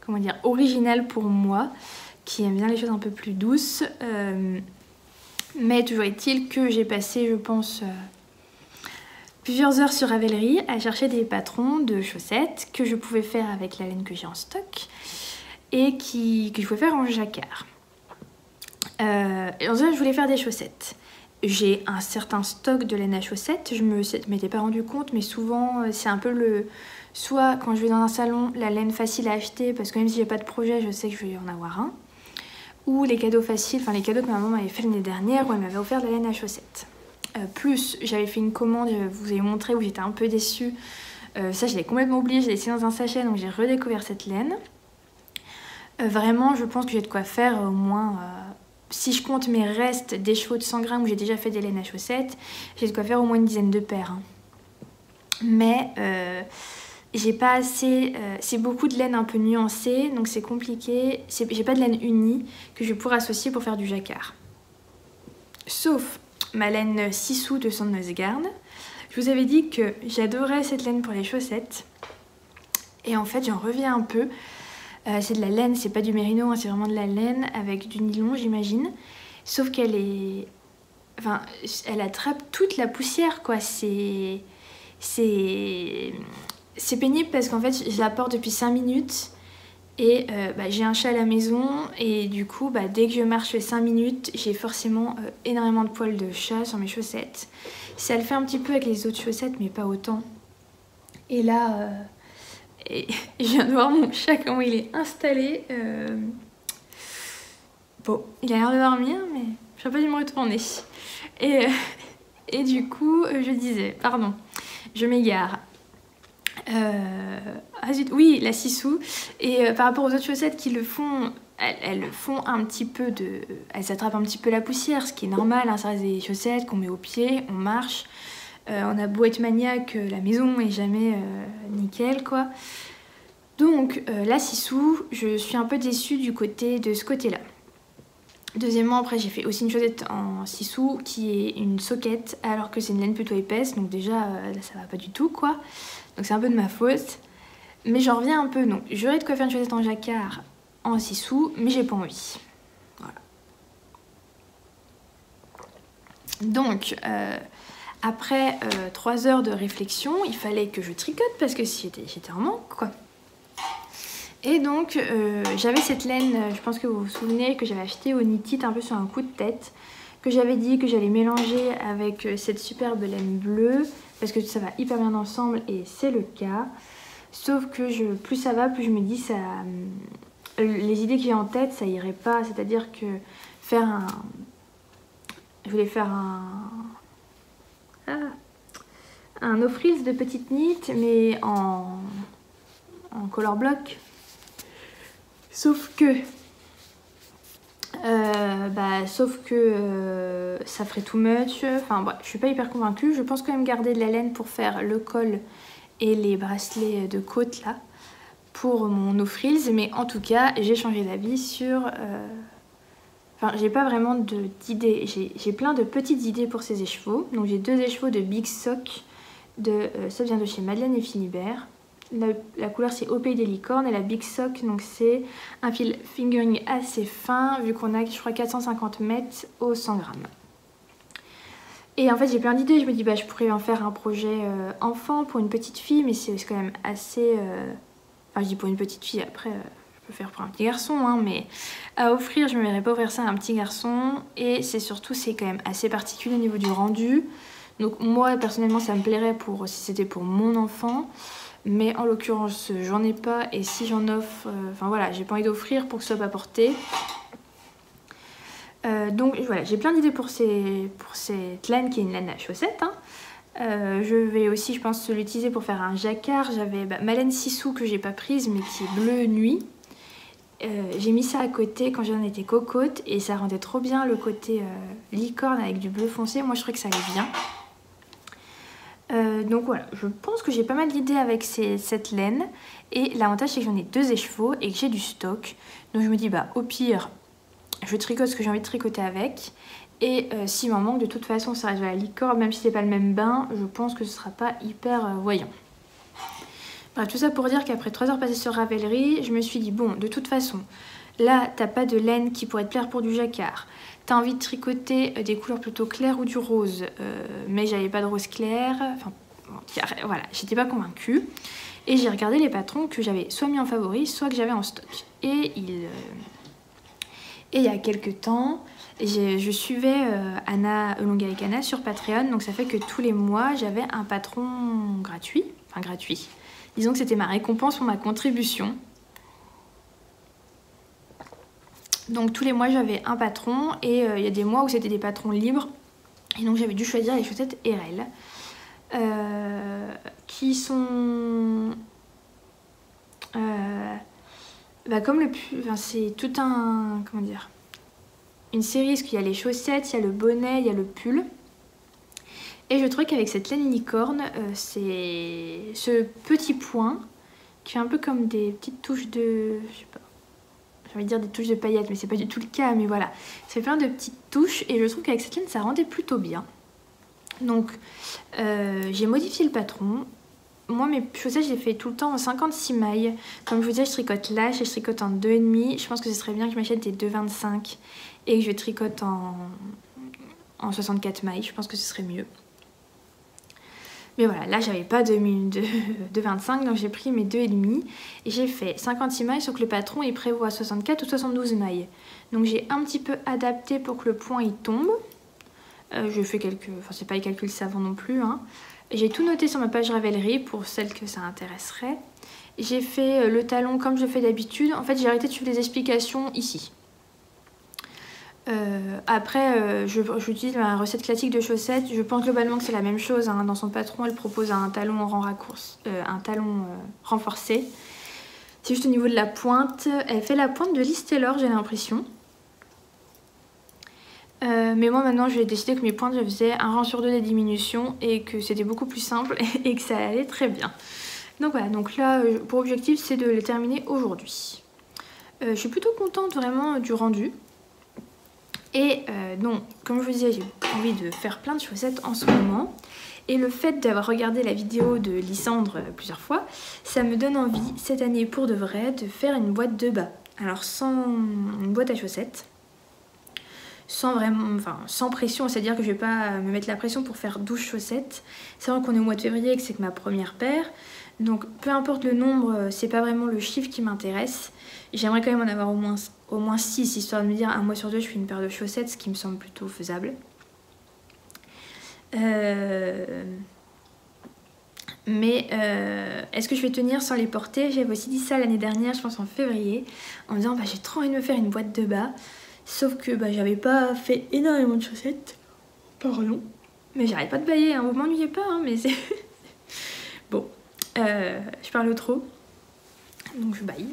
Speaker 1: comment dire, originales pour moi, qui aime bien les choses un peu plus douces. Mais toujours est-il que j'ai passé, je pense, plusieurs heures sur Ravelry à chercher des patrons de chaussettes que je pouvais faire avec la laine que j'ai en stock et que je pouvais faire en jacquard. Et en fait, je voulais faire des chaussettes. J'ai un certain stock de laine à chaussettes, je m'étais pas rendu compte, mais souvent c'est un peu soit quand je vais dans un salon, la laine facile à acheter, parce que même si j'ai pas de projet, je sais que je vais en avoir un, ou les cadeaux faciles, enfin les cadeaux que ma maman m'avait fait l'année dernière où elle m'avait offert de la laine à chaussettes. Plus j'avais fait une commande, je vous ai montré, où j'étais un peu déçue. Ça je l'ai complètement oublié, je l'ai laissé dans un sachet, donc j'ai redécouvert cette laine. Vraiment je pense que j'ai de quoi faire au moins, si je compte mes restes des chevaux de 100 grammes où j'ai déjà fait des laines à chaussettes, j'ai de quoi faire au moins une dizaine de paires. Hein. Mais j'ai pas assez, c'est beaucoup de laine un peu nuancée, donc c'est compliqué. J'ai pas de laine unie que je pourrais associer pour faire du jacquard. Sauf ma laine Sissou de Sandnesgarn. Je vous avais dit que j'adorais cette laine pour les chaussettes. Et en fait, j'en reviens un peu. C'est de la laine, c'est pas du mérino, hein, c'est vraiment de la laine avec du nylon, j'imagine. Sauf qu'elle est... Enfin, elle attrape toute la poussière, quoi. C'est pénible parce qu'en fait, je la porte depuis 5 minutes. Et j'ai un chat à la maison et du coup dès que je marche 5 minutes j'ai forcément énormément de poils de chat sur mes chaussettes. Ça le fait un petit peu avec les autres chaussettes mais pas autant. Et là je viens de voir mon chat comment il est installé. Bon, il a l'air de dormir mais je n'ai pas dû me retourner. Et du coup je disais, pardon, je m'égare. Oui, la Sissou. Et par rapport aux autres chaussettes qui le font, elles font un petit peu elles attrapent un petit peu la poussière, ce qui est normal, hein, ça reste des chaussettes qu'on met au pied, on marche. On a beau être maniaque, la maison est jamais nickel, quoi. Donc, la Sissou, je suis un peu déçue de ce côté-là. Deuxièmement, après, j'ai fait aussi une chaussette en Sissou qui est une soquette, alors que c'est une laine plutôt épaisse, donc déjà, là, ça va pas du tout, quoi. Donc c'est un peu de ma faute. Mais j'en reviens un peu. Donc j'aurais de quoi faire une chaussette en jacquard en Sissou, mais j'ai pas envie. Voilà. Donc après 3 heures de réflexion, il fallait que je tricote parce que j'étais en manque, quoi. Et donc j'avais cette laine, je pense que vous vous souvenez, que j'avais achetée au Knit-It un peu sur un coup de tête, que j'avais dit que j'allais mélanger avec cette superbe laine bleue parce que ça va hyper bien ensemble et c'est le cas. Sauf que plus ça va, plus je me dis les idées que j'ai en tête, ça irait pas. C'est-à-dire que je voulais faire un no-frills de petite knit, mais en color block. Sauf que ça ferait too much. Enfin bref, je suis pas hyper convaincue. Je pense quand même garder de la laine pour faire le col et les bracelets de côte là pour mon no frills, mais en tout cas j'ai changé d'avis sur enfin j'ai pas vraiment d'idées, j'ai plein de petites idées pour ces écheveaux. Donc j'ai 2 écheveaux de Big Sock ça vient de chez Madeleine et Philibert. La couleur c'est Au Pays des Licornes et la Big Sock, donc c'est un fil fingering assez fin vu qu'on a je crois 450 mètres au 100 grammes. Et en fait j'ai plein d'idées, je me dis je pourrais en faire un projet enfant pour une petite fille, mais c'est quand même assez... Enfin je dis pour une petite fille, après je peux faire pour un petit garçon, hein, mais à offrir je ne me verrais pas offrir ça à un petit garçon. Et c'est surtout, c'est quand même assez particulier au niveau du rendu. Donc moi personnellement ça me plairait si c'était pour mon enfant. Mais en l'occurrence j'en ai pas, et si j'en offre, enfin voilà, j'ai pas envie d'offrir pour que ce soit pas porté. Donc voilà, j'ai plein d'idées pour cette laine qui est une laine à chaussettes. Hein. Je vais aussi, je pense, l'utiliser pour faire un jacquard. J'avais ma laine Sissou que j'ai pas prise mais qui est bleu nuit. J'ai mis ça à côté quand j'en étais cocotte et ça rendait trop bien le côté licorne avec du bleu foncé. Moi je trouvais que ça allait bien. Donc voilà, je pense que j'ai pas mal d'idées avec cette laine. Et l'avantage c'est que j'en ai 2 écheveaux et que j'ai du stock. Donc je me dis bah au pire, je tricote ce que j'ai envie de tricoter avec. Et s'il m'en manque, de toute façon ça reste de la licorne, même si c'est pas le même bain, je pense que ce sera pas hyper voyant. Bref, tout ça pour dire qu'après 3 heures passées sur Ravelry, je me suis dit bon, de toute façon, là t'as pas de laine qui pourrait te plaire pour du jacquard. T'as envie de tricoter des couleurs plutôt claires ou du rose, mais j'avais pas de rose clair, enfin voilà, j'étais pas convaincue. Et j'ai regardé les patrons que j'avais soit mis en favori, soit que j'avais en stock. Et il y a quelques temps, je suivais Anna Elongaikana sur Patreon, donc ça fait que tous les mois j'avais un patron gratuit, enfin gratuit. Disons que c'était ma récompense pour ma contribution. Donc tous les mois j'avais un patron et il y a des mois où c'était des patrons libres. Et donc j'avais dû choisir les chaussettes RL. Qui sont... comme le pull, enfin, c'est tout un... comment dire, une série, parce qu'il y a les chaussettes, il y a le bonnet, il y a le pull. Et je trouvais qu'avec cette laine licorne, c'est ce petit point qui fait un peu comme des petites touches de... je sais pas, j'ai envie de dire des touches de paillettes, mais c'est pas du tout le cas, mais voilà. Ça fait plein de petites touches et je trouve qu'avec cette laine, ça rendait plutôt bien. Donc, j'ai modifié le patron. Moi, mes chaussettes, j'ai fait tout le temps en 56 mailles. Comme je vous disais, je tricote lâche et je tricote en 2,5. Je pense que ce serait bien que je m'achète des 2,25 et que je tricote en 64 mailles. Je pense que ce serait mieux. Mais voilà, là, j'avais pas de 25, donc j'ai pris mes 2,5 et j'ai fait 56 mailles, sauf que le patron, il prévoit 64 ou 72 mailles. Donc, j'ai un petit peu adapté pour que le point, il tombe. Je fais quelques... enfin, c'est pas les calculs savants non plus, hein. J'ai tout noté sur ma page Ravelry pour celles que ça intéresserait. J'ai fait le talon comme je fais d'habitude. En fait, j'ai arrêté de suivre les explications ici. Après, j'utilise ma recette classique de chaussettes. Je pense globalement que c'est la même chose, hein. Dans son patron, elle propose un talon en rang raccourci, un talon renforcé. C'est juste au niveau de la pointe. Elle fait la pointe de Liz Taylor, j'ai l'impression. Mais moi maintenant j'ai décidé que mes pointes je faisais un rang sur 2 des diminutions et que c'était beaucoup plus simple et que ça allait très bien. Donc voilà, donc là pour objectif c'est de les terminer aujourd'hui. Je suis plutôt contente vraiment du rendu. Et donc comme je vous disais, j'ai envie de faire plein de chaussettes en ce moment. Et le fait d'avoir regardé la vidéo de Lysandre plusieurs fois, ça me donne envie cette année pour de vrai de faire une boîte de bas. Alors sans une boîte à chaussettes. Sans vraiment, enfin sans pression, c'est-à-dire que je vais pas me mettre la pression pour faire 12 chaussettes. C'est vrai qu'on est au mois de février et que c'est que ma première paire. Donc peu importe le nombre, c'est pas vraiment le chiffre qui m'intéresse. J'aimerais quand même en avoir au moins 6, histoire de me dire un mois sur 2 je fais une paire de chaussettes, ce qui me semble plutôt faisable. Mais est-ce que je vais tenir sans les porter? J'avais aussi dit ça l'année dernière, je pense en février, en me disant bah, j'ai trop envie de me faire une boîte de bas. Sauf que bah, j'avais pas fait énormément de chaussettes. Pardon. Mais j'arrête pas de bailler, hein. Vous m'ennuyez pas, hein, mais c'est... Bon, je parle trop. Donc je baille.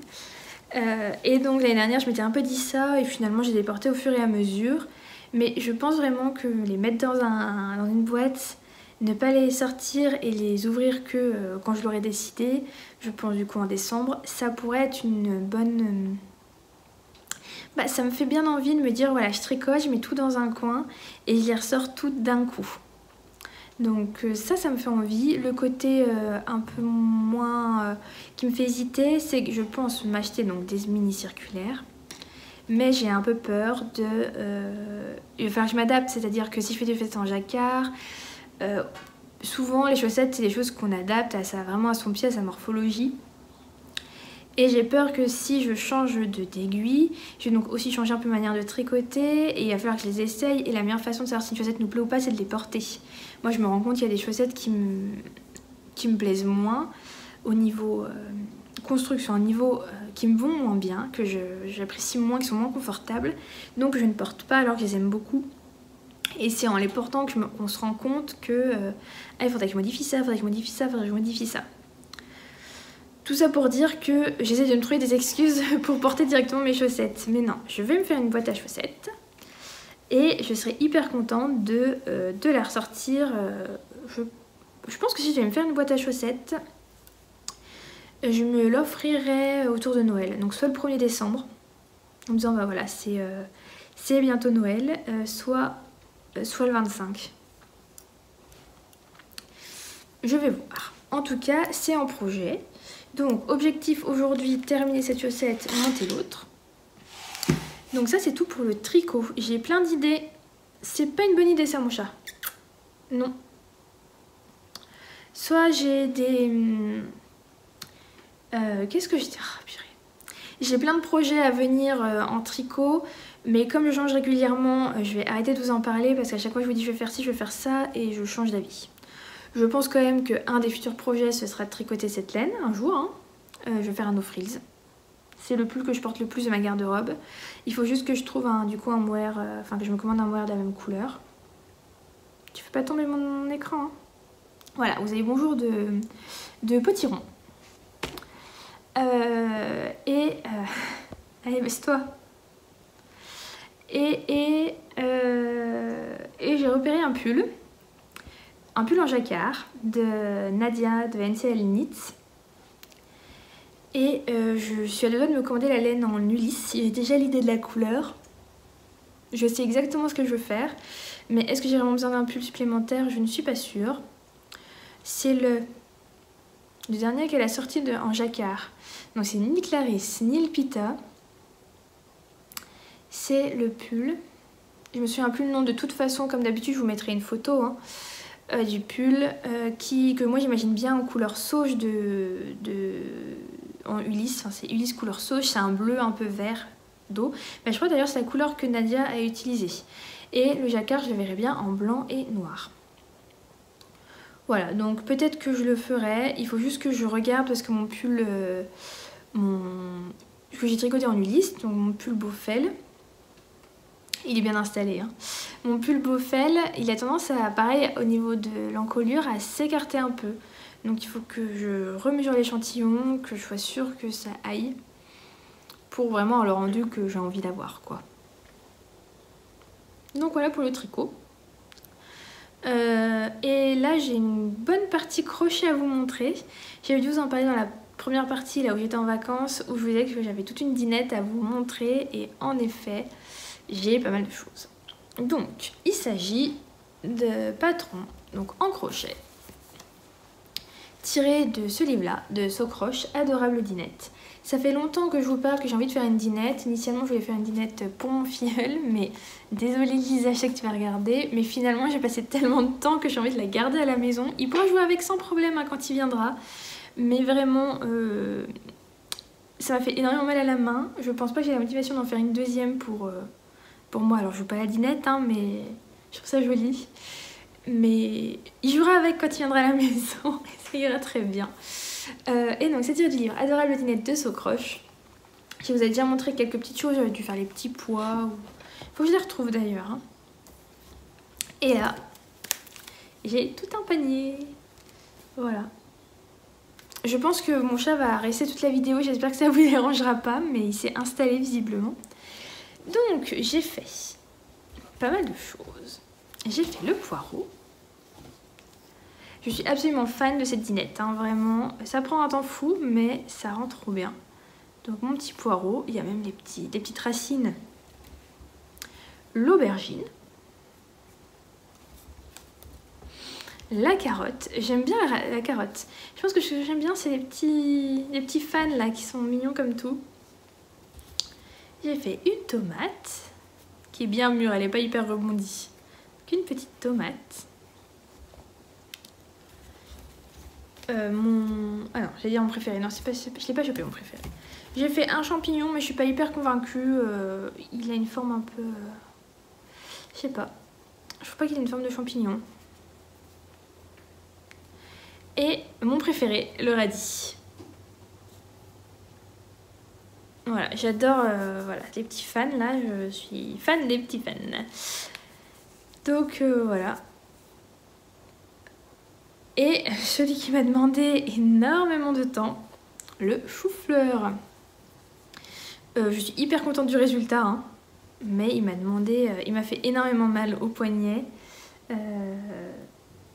Speaker 1: Et donc l'année dernière, je m'étais un peu dit ça. Et finalement, j'ai déporté au fur et à mesure. Mais je pense vraiment que les mettre dans une boîte, ne pas les sortir et les ouvrir que quand je l'aurai décidé, je pense du coup en décembre, ça pourrait être une bonne... Bah, ça me fait bien envie de me dire voilà je tricote, je mets tout dans un coin et je les ressors toutes d'un coup. Donc ça me fait envie. Le côté un peu moins qui me fait hésiter, c'est que je pense m'acheter donc des mini circulaires. Mais j'ai un peu peur de... Enfin je m'adapte, c'est-à-dire que si je fais des chaussettes en jacquard, souvent les chaussettes c'est des choses qu'on adapte vraiment à son pied, à sa morphologie. Et j'ai peur que si je change d'aiguille, je vais donc aussi changer un peu ma manière de tricoter et il va falloir que je les essaye. Et la meilleure façon de savoir si une chaussette nous plaît ou pas, c'est de les porter. Moi, je me rends compte qu'il y a des chaussettes qui me plaisent moins au niveau construction, au niveau qui me vont moins bien, que j'apprécie moins, qui sont moins confortables. Donc, je ne porte pas alors que je les aime beaucoup. Et c'est en les portant qu'on se rend compte que il faudrait que je modifie ça, il faudrait que je modifie ça, il faudrait que je modifie ça. Tout ça pour dire que j'essaie de me trouver des excuses pour porter directement mes chaussettes. Mais non, je vais me faire une boîte à chaussettes. Et je serai hyper contente de la ressortir je pense que si je vais me faire une boîte à chaussettes, je me l'offrirai autour de Noël. Donc soit le 1er décembre, en me disant bah voilà, c'est bientôt Noël, soit le 25. Je vais voir. En tout cas, c'est en projet. Donc, objectif aujourd'hui, terminer cette chaussette, monter l'autre. Donc ça, c'est tout pour le tricot. J'ai plein d'idées. C'est pas une bonne idée, ça, mon chat. Non. Soit j'ai des... qu'est-ce que je dis? Ah, purée. J'ai plein de projets à venir en tricot. Mais comme je change régulièrement, je vais arrêter de vous en parler parce qu'à chaque fois, je vous dis je vais faire ci, je vais faire ça et je change d'avis. Je pense quand même qu'un des futurs projets, ce sera de tricoter cette laine un jour. Hein. Je vais faire un no frills. C'est le pull que je porte le plus de ma garde-robe. Il faut juste que je trouve du coup un mohair, enfin que je me commande un mohair de la même couleur. Tu fais pas tomber mon écran. Hein. Voilà, vous avez bonjour de potiron. Allez, baisse-toi. Et j'ai repéré un pull en jacquard de Nadia de NCL Knits. Et je suis à deux doigts de me commander la laine en Ulysse. J'ai déjà l'idée de la couleur. Je sais exactement ce que je veux faire. Mais est-ce que j'ai vraiment besoin d'un pull supplémentaire? Je ne suis pas sûre. C'est le dernier qu'elle a sorti en jacquard. Donc c'est ni Clarisse ni le Pita. C'est le pull. Je me souviens plus le nom de toute façon. Comme d'habitude, je vous mettrai une photo du pull que moi j'imagine bien en couleur sauge en Ulysse. Enfin, c'est Ulysse couleur sauge. C'est un bleu un peu vert d'eau. Je crois d'ailleurs c'est la couleur que Nadia a utilisée. Et le jacquard, je le verrai bien en blanc et noir. Voilà, donc peut-être que je le ferai. Il faut juste que je regarde parce que mon pull, que j'ai tricoté en Ulysse, donc mon pull Beaufel, il est bien installé. Hein. Mon pull Beaufel, il a tendance à, pareil, au niveau de l'encolure, à s'écarter un peu. Donc il faut que je remesure l'échantillon, que je sois sûre que ça aille, pour vraiment le rendu que j'ai envie d'avoir, quoi. Donc voilà pour le tricot. Et là j'ai une bonne partie crochet à vous montrer. J'avais dû vous en parler dans la première partie là où j'étais en vacances, où je vous disais que j'avais toute une dinette à vous montrer, et en effet j'ai pas mal de choses. Donc il s'agit de patrons donc en crochet tiré de ce livre là de Socroche, Adorable dinette. Ça fait longtemps que je vous parle que j'ai envie de faire une dinette. Initialement je voulais faire une dinette pour mon filleul, mais désolée Lisa, je sais que tu vas regarder, mais finalement j'ai passé tellement de temps que j'ai envie de la garder à la maison. Il pourra jouer avec sans problème quand il viendra, mais vraiment ça m'a fait énormément mal à la main. Je pense pas que j'ai la motivation d'en faire une deuxième pour moi. Alors je joue pas à la dinette mais je trouve ça joli. Mais il jouera avec quand il viendra à la maison et ça ira très bien. Et donc c'est tiré du livre Adorable dinette de Socroche. Je vous ai déjà montré quelques petites choses, j'avais dû faire les petits pois. Faut que je les retrouve d'ailleurs. Hein. Et là, j'ai tout un panier. Voilà. Je pense que mon chat va rester toute la vidéo, j'espère que ça vous dérangera pas, mais il s'est installé visiblement. Donc j'ai fait pas mal de choses. J'ai fait le poireau. Je suis absolument fan de cette dinette, hein, vraiment. Ça prend un temps fou, mais ça rend trop bien. Donc mon petit poireau, il y a même des petites racines. L'aubergine. La carotte. J'aime bien la carotte. Je pense que ce que j'aime bien, c'est les petits fans là qui sont mignons comme tout. J'ai fait une tomate qui est bien mûre, elle n'est pas hyper rebondie. Qu'une petite tomate. Ah non, j'allais dire mon préféré. Non, je l'ai pas chopé mon préféré. J'ai fait un champignon, mais je suis pas hyper convaincue. Il a une forme un peu... je sais pas. Je trouve pas qu'il ait une forme de champignon. Et mon préféré, le radis. Voilà, j'adore voilà, les petits fans là. Je suis fan des petits fans. Donc voilà. Et celui qui m'a demandé énormément de temps, le chou-fleur. Je suis hyper contente du résultat, hein, mais il m'a fait énormément mal au poignet.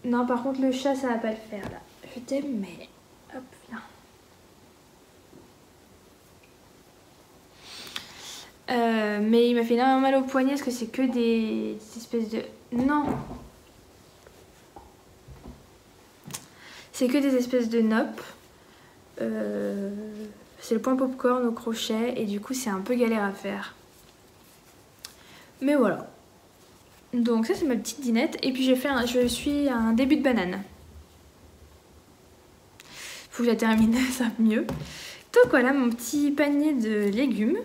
Speaker 1: Non, par contre, le chat, ça va pas le faire, là. Je t'aime, mais... Hop, viens. Mais il m'a fait énormément mal au poignet parce que c'est que des espèces de... Non. C'est que des espèces de noppes. C'est le point popcorn au crochet et du coup c'est un peu galère à faire. Mais voilà. Donc ça c'est ma petite dinette. Et puis je suis à un début de banane. Faut que je la termine, ça va mieux. Donc voilà mon petit panier de légumes.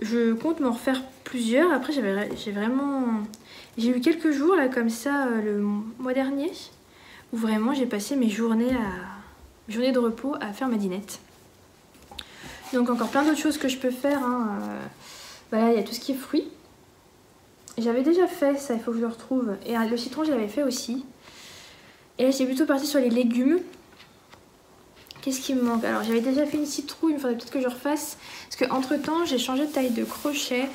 Speaker 1: Je compte m'en refaire plusieurs. Après j'ai eu quelques jours là comme ça le mois dernier où vraiment j'ai passé mes journées de repos à faire ma dinette. Donc encore plein d'autres choses que je peux faire. Hein. Voilà, il y a tout ce qui est fruits. J'avais déjà fait ça, il faut que je le retrouve. Et le citron, je l'avais fait aussi. Et là, j'étais plutôt partie sur les légumes. Qu'est-ce qui me manque? Alors, j'avais déjà fait une citrouille, il faudrait peut-être que je refasse. Parce qu'entre temps, j'ai changé de taille de crochet.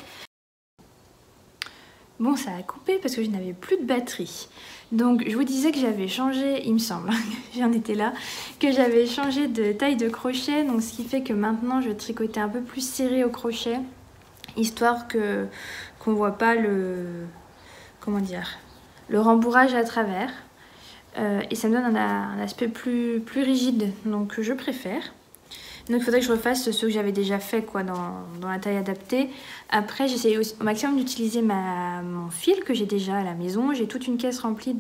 Speaker 1: Bon, ça a coupé parce que je n'avais plus de batterie. Donc, je vous disais que j'avais changé, il me semble, j'en étais là, que j'avais changé de taille de crochet. Donc, ce qui fait que maintenant, je vais tricoter un peu plus serré au crochet. Histoire qu'on voit pas le rembourrage à travers. Et ça me donne un aspect plus rigide, donc je préfère. Donc il faudrait que je refasse ceux que j'avais déjà fait quoi, dans la taille adaptée. Après j'essaye au maximum d'utiliser mon fil que j'ai déjà à la maison. J'ai toute une caisse remplie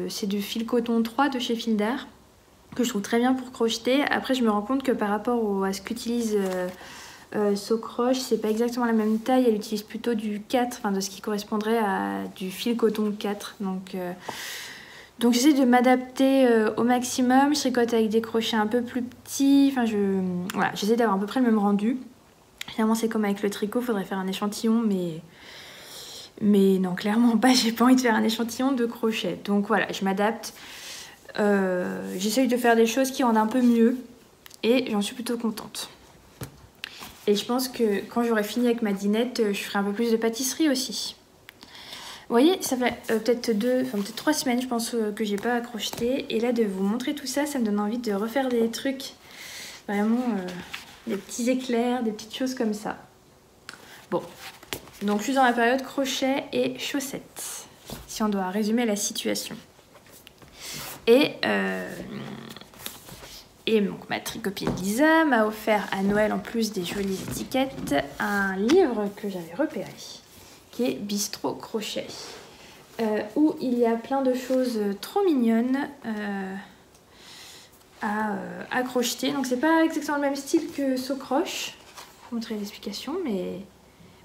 Speaker 1: c'est du fil coton 3 de chez Fil d'Art que je trouve très bien pour crocheter. Après je me rends compte que par rapport à ce qu'utilise Socroche, c'est pas exactement la même taille, elle utilise plutôt du 4, enfin de ce qui correspondrait à du fil coton 4. Donc j'essaie de m'adapter au maximum, je tricote avec des crochets un peu plus petits, enfin voilà, j'essaie d'avoir à peu près le même rendu. Finalement c'est comme avec le tricot, il faudrait faire un échantillon, mais non, clairement pas, j'ai pas envie de faire un échantillon de crochet. Donc voilà, je m'adapte, j'essaye de faire des choses qui rendent un peu mieux et j'en suis plutôt contente. Et je pense que quand j'aurai fini avec ma dinette, je ferai un peu plus de pâtisserie aussi. Vous voyez, ça fait peut-être 3 semaines, je pense, que j'ai pas crocheté. Et là, de vous montrer tout ça, ça me donne envie de refaire des trucs. Vraiment, des petits éclairs, des petites choses comme ça. Bon, donc je suis dans la période crochet et chaussettes, si on doit résumer la situation. Et donc ma copine Lisa m'a offert à Noël, en plus des jolies étiquettes, un livre que j'avais repéré, qui est Bistrot Crochet, où il y a plein de choses trop mignonnes à crocheter. Donc c'est pas exactement le même style que Socroche, je vous montrer l'explication, mais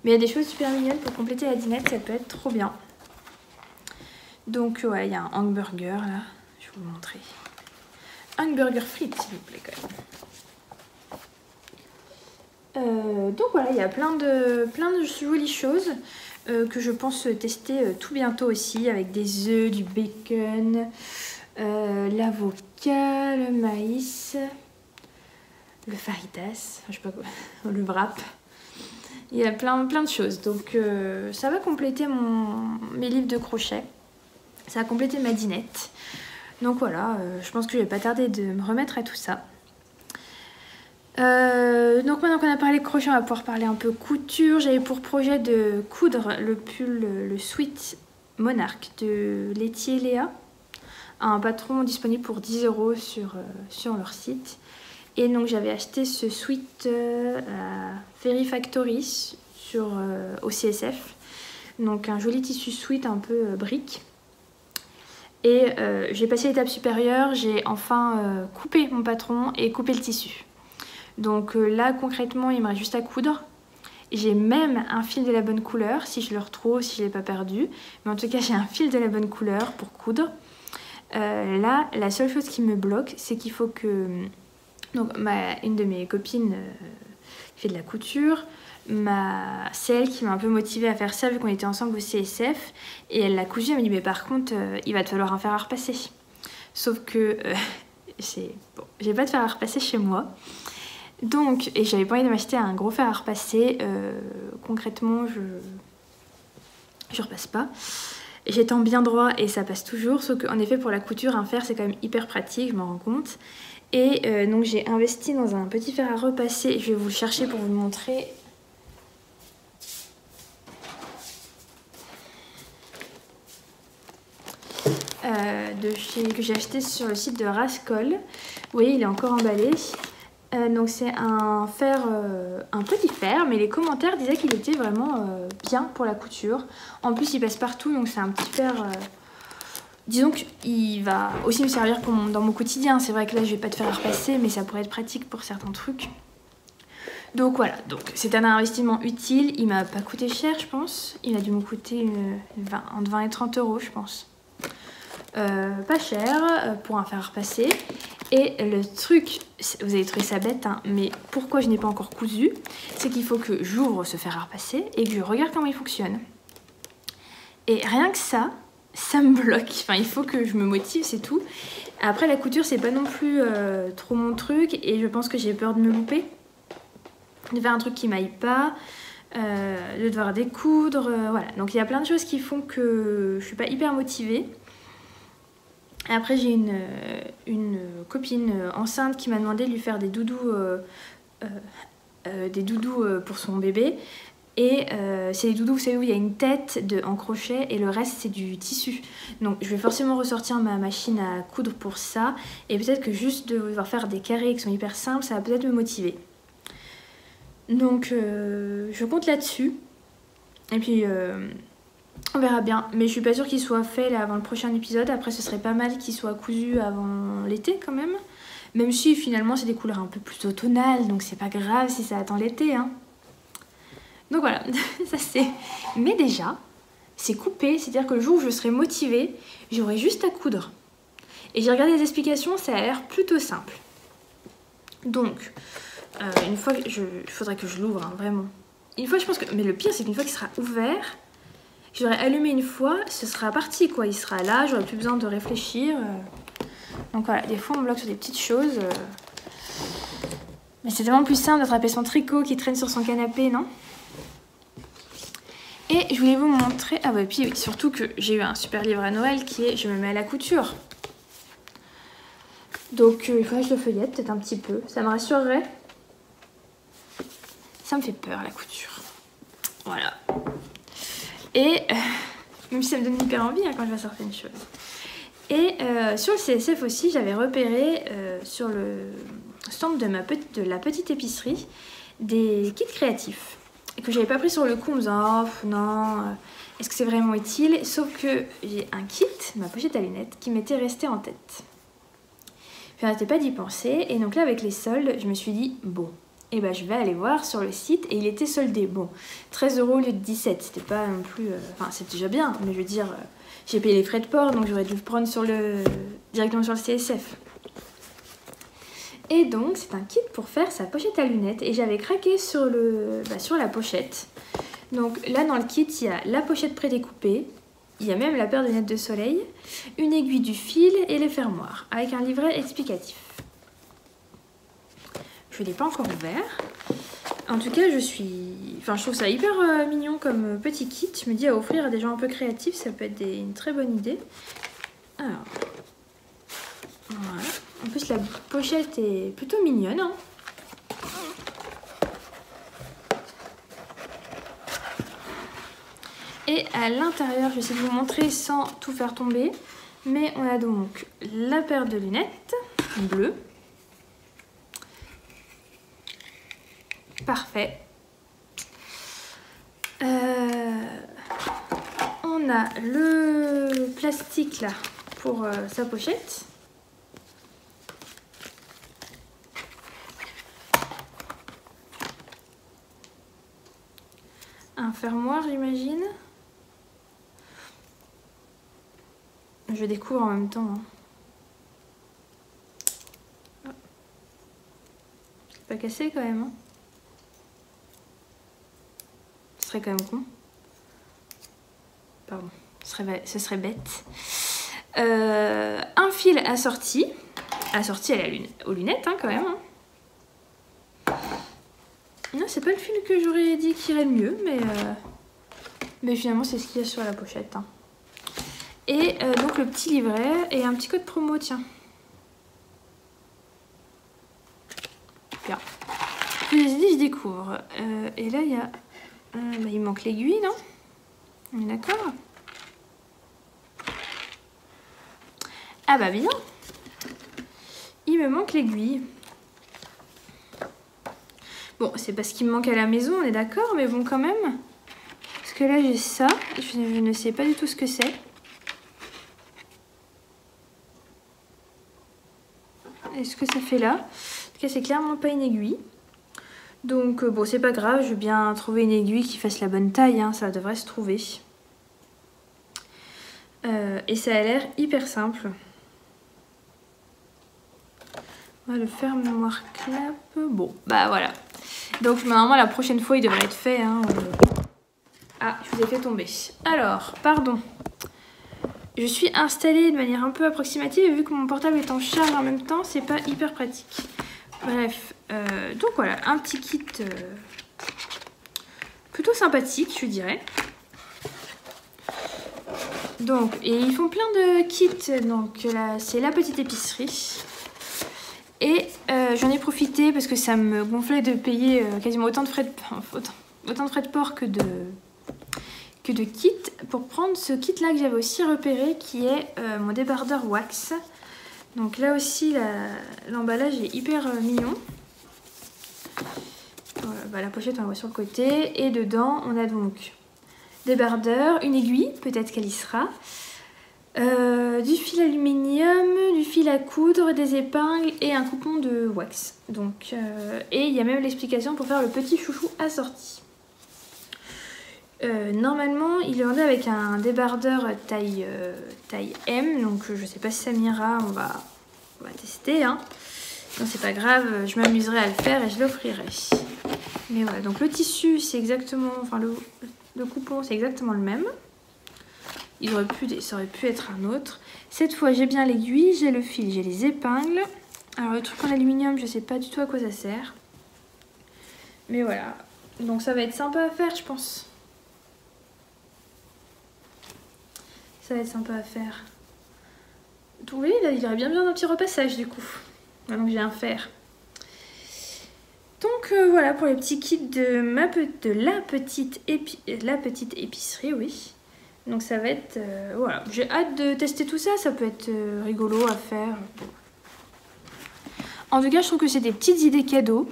Speaker 1: il y a des choses super mignonnes pour compléter la dinette, ça peut être trop bien. Donc ouais, il y a un hamburger là, je vais vous le montrer. Hamburger frites s'il vous plaît quand même. Donc voilà, il y a plein de jolies choses que je pense tester tout bientôt aussi, avec des œufs, du bacon, l'avocat, le maïs, le faritas, je sais pas quoi, le wrap. Il y a plein de choses. Donc ça va compléter mes livres de crochet. Ça va compléter ma dinette. Donc voilà, je pense que je vais pas tarder de me remettre à tout ça. Donc maintenant qu'on a parlé crochet, on va pouvoir parler un peu couture. J'avais pour projet de coudre le pull, le sweat Monarch de Laitier Léa, un patron disponible pour 10 € sur leur site. Et donc j'avais acheté ce sweat à Fairy Factory au CSF. Donc un joli tissu sweat un peu brique. Et j'ai passé l'étape supérieure, j'ai enfin coupé mon patron et coupé le tissu. Donc là concrètement il me reste juste à coudre. J'ai même un fil de la bonne couleur, si je le retrouve, si je ne l'ai pas perdu. Mais en tout cas j'ai un fil de la bonne couleur pour coudre. Là la seule chose qui me bloque, c'est qu'il faut que... Donc une de mes copines fait de la couture. C'est elle qui m'a un peu motivée à faire ça vu qu'on était ensemble au CSF. Et elle l'a cousu, elle m'a dit mais par contre il va te falloir un fer à repasser. Sauf que j'ai pas de fer à repasser chez moi. Donc, et j'avais pas envie de m'acheter un gros fer à repasser. Concrètement je repasse pas. j'étends bien droit et ça passe toujours, sauf qu'en effet pour la couture un fer c'est quand même hyper pratique, je m'en rends compte. Et donc j'ai investi dans un petit fer à repasser, je vais vous le chercher pour vous le montrer. Que j'ai acheté sur le site de Rascol. Vous voyez, il est encore emballé. Donc c'est un fer, un petit fer, mais les commentaires disaient qu'il était vraiment bien pour la couture. En plus il passe partout, donc c'est un petit fer, disons qu'il va aussi me servir dans mon quotidien. C'est vrai que là je vais pas de fer à repasser, mais ça pourrait être pratique pour certains trucs. Donc voilà, donc c'est un investissement utile, il m'a pas coûté cher je pense. Il a dû me coûter entre 20 et 30 euros je pense. Pas cher pour un fer à repasser. Et le truc, vous allez trouver ça bête, hein, mais pourquoi je n'ai pas encore cousu, c'est qu'il faut que j'ouvre ce fer à repasser et que je regarde comment il fonctionne. Et rien que ça me bloque. Enfin, il faut que je me motive, c'est tout. Après, la couture, c'est pas non plus trop mon truc et je pense que j'ai peur de me louper, de faire un truc qui m'aille pas, de devoir découdre, voilà. Donc il y a plein de choses qui font que je suis pas hyper motivée. Après j'ai une copine enceinte qui m'a demandé de lui faire des doudous pour son bébé. Et c'est des doudous, vous savez, où il y a une tête en crochet et le reste c'est du tissu. Donc je vais forcément ressortir ma machine à coudre pour ça. Et peut-être que juste de devoir faire des carrés qui sont hyper simples, ça va peut-être me motiver. Donc je compte là-dessus. Et puis on verra bien. Mais je suis pas sûre qu'il soit fait là avant le prochain épisode. Après ce serait pas mal qu'il soit cousu avant l'été quand même. Même si finalement c'est des couleurs un peu plus automnales. Donc c'est pas grave si ça attend l'été, hein. Donc voilà, ça c'est... Mais déjà, c'est coupé. C'est-à-dire que le jour où je serai motivée, j'aurai juste à coudre. Et j'ai regardé les explications, ça a l'air plutôt simple. Donc... une fois que il faudrait que je l'ouvre, hein, vraiment. Une fois, je pense que... Mais le pire, c'est qu'une fois qu'il sera ouvert, je l'aurai allumé une fois, ce sera parti, quoi. Il sera là, j'aurai plus besoin de réfléchir. Donc voilà, des fois, on bloque sur des petites choses. Mais c'est tellement plus simple d'attraper son tricot qui traîne sur son canapé, non? Et je voulais vous montrer... Ah bah, puis surtout que j'ai eu un super livre à Noël qui est « Je me mets à la couture ». Donc il faudrait que je le feuillette peut-être un petit peu, ça me rassurerait. Ça me fait peur la couture. Voilà. Et même si ça me donne hyper envie hein, quand je vais sortir une chose. Et sur le CSF aussi, j'avais repéré sur le stand de la petite épicerie des kits créatifs. Et que j'avais pas pris sur le coup en me disant oh non, est-ce que c'est vraiment utile? Sauf que j'ai un kit, ma pochette à lunettes, qui m'était resté en tête. Je n'arrêtais pas d'y penser. Et donc là avec les soldes, je me suis dit bon. Et ben je vais aller voir sur le site et il était soldé. Bon, 13 € au lieu de 17, c'était pas non plus... Enfin, c'est déjà bien, mais je veux dire, j'ai payé les frais de port, donc j'aurais dû le prendre directement sur le CSF. Et donc, c'est un kit pour faire sa pochette à lunettes. Et j'avais craqué sur la pochette. Donc là, dans le kit, il y a la pochette prédécoupée. Il y a même la paire de lunettes de soleil, une aiguille du fil et les fermoirs, avec un livret explicatif. Je ne l'ai pas encore ouvert. En tout cas, je trouve ça hyper mignon comme petit kit. Je me dis à offrir à des gens un peu créatifs, ça peut être une très bonne idée. Alors, voilà. En plus, la pochette est plutôt mignonne. Hein. Et à l'intérieur, je vais essayer de vous montrer sans tout faire tomber. Mais on a donc la paire de lunettes bleues. Parfait. On a le plastique là pour sa pochette. Un fermoir, j'imagine. Je découvre en même temps. Hein. C'est pas cassé quand même. Hein. Ce serait quand même con. Pardon, ce serait bête. Un fil assorti aux lunettes hein, quand même. Hein. Non, c'est pas le fil que j'aurais dit qui irait le mieux, mais finalement c'est ce qu'il y a sur la pochette. Hein. Et donc le petit livret et un petit code promo, tiens. Bien. Je les découvre. Et là, il y a... bah, il manque l'aiguille, non? On est d'accord? Ah bah bien. Il me manque l'aiguille. Bon, c'est parce qu'il me manque à la maison, on est d'accord, mais bon quand même. Parce que là, j'ai ça. Je ne sais pas du tout ce que c'est. Est-ce que ça fait là? En tout cas, c'est clairement pas une aiguille. Donc, bon, c'est pas grave. Je vais bien trouver une aiguille qui fasse la bonne taille. Hein, ça devrait se trouver. Et ça a l'air hyper simple. On va le faire mémoire clap. Bon, bah voilà. Donc, normalement, la prochaine fois, il devrait être fait. Hein. Ah, je vous ai fait tomber. Alors, pardon. Je suis installée de manière un peu approximative et vu que mon portable est en charge en même temps, c'est pas hyper pratique. Bref, donc voilà, un petit kit plutôt sympathique, je dirais. Donc, et ils font plein de kits, donc là, c'est la petite épicerie. Et j'en ai profité parce que ça me gonflait de payer quasiment autant de frais de port que de kit pour prendre ce kit là que j'avais aussi repéré qui est mon débardeur wax. Donc là aussi l'emballage est hyper mignon. Voilà, bah, la pochette on la voit sur le côté et dedans on a donc débardeur, une aiguille, peut-être qu'elle y sera, du fil aluminium, du fil à coudre, des épingles et un coupon de wax. Donc, et il y a même l'explication pour faire le petit chouchou assorti. Normalement, il est vendu avec un débardeur taille M, donc je sais pas si ça m'ira, on va tester. Hein. Non, c'est pas grave, je m'amuserai à le faire et je l'offrirai. Mais voilà, donc le tissu, c'est exactement, enfin le coupon, c'est exactement le même. Ça aurait pu être un autre. Cette fois, j'ai bien l'aiguille, j'ai le fil, j'ai les épingles. Alors le truc en aluminium, je sais pas du tout à quoi ça sert. Mais voilà, donc ça va être sympa à faire, je pense. Ça va être sympa à faire. Donc oui, là, il y aurait bien besoin d'un petit repassage du coup. Maintenant que j'ai un fer. Donc voilà pour les petits kits de la petite épicerie, oui. Donc ça va être... voilà, j'ai hâte de tester tout ça, ça peut être rigolo à faire. En tout cas, je trouve que c'est des petites idées cadeaux.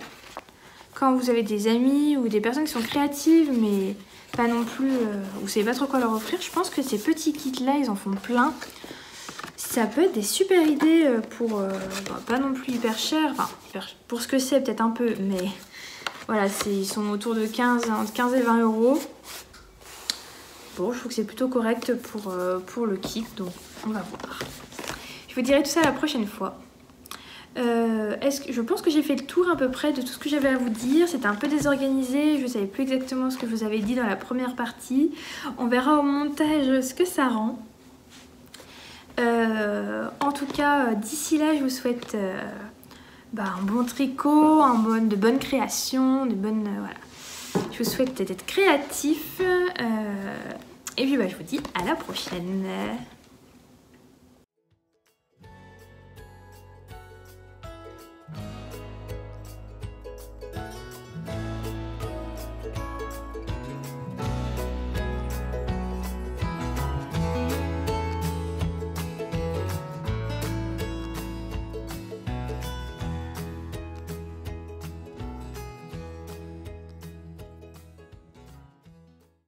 Speaker 1: Quand vous avez des amis ou des personnes qui sont créatives, mais pas non plus... vous savez pas trop quoi leur offrir, je pense que ces petits kits-là, ils en font plein. Ça peut être des super idées pour pas non plus hyper cher. Enfin, pour ce que c'est, peut-être un peu, mais voilà, ils sont autour de entre 15 et 20 euros. Bon, je trouve que c'est plutôt correct pour le kit, donc on va voir. Je vous dirai tout ça la prochaine fois. Je pense que j'ai fait le tour à peu près de tout ce que j'avais à vous dire. C'était un peu désorganisé, je ne savais plus exactement ce que je vous avais dit dans la première partie. On verra au montage ce que ça rend. En tout cas, d'ici là, je vous souhaite un bon tricot, de bonnes créations, voilà. Je vous souhaite d'être créatif. Et puis, je vous dis à la prochaine.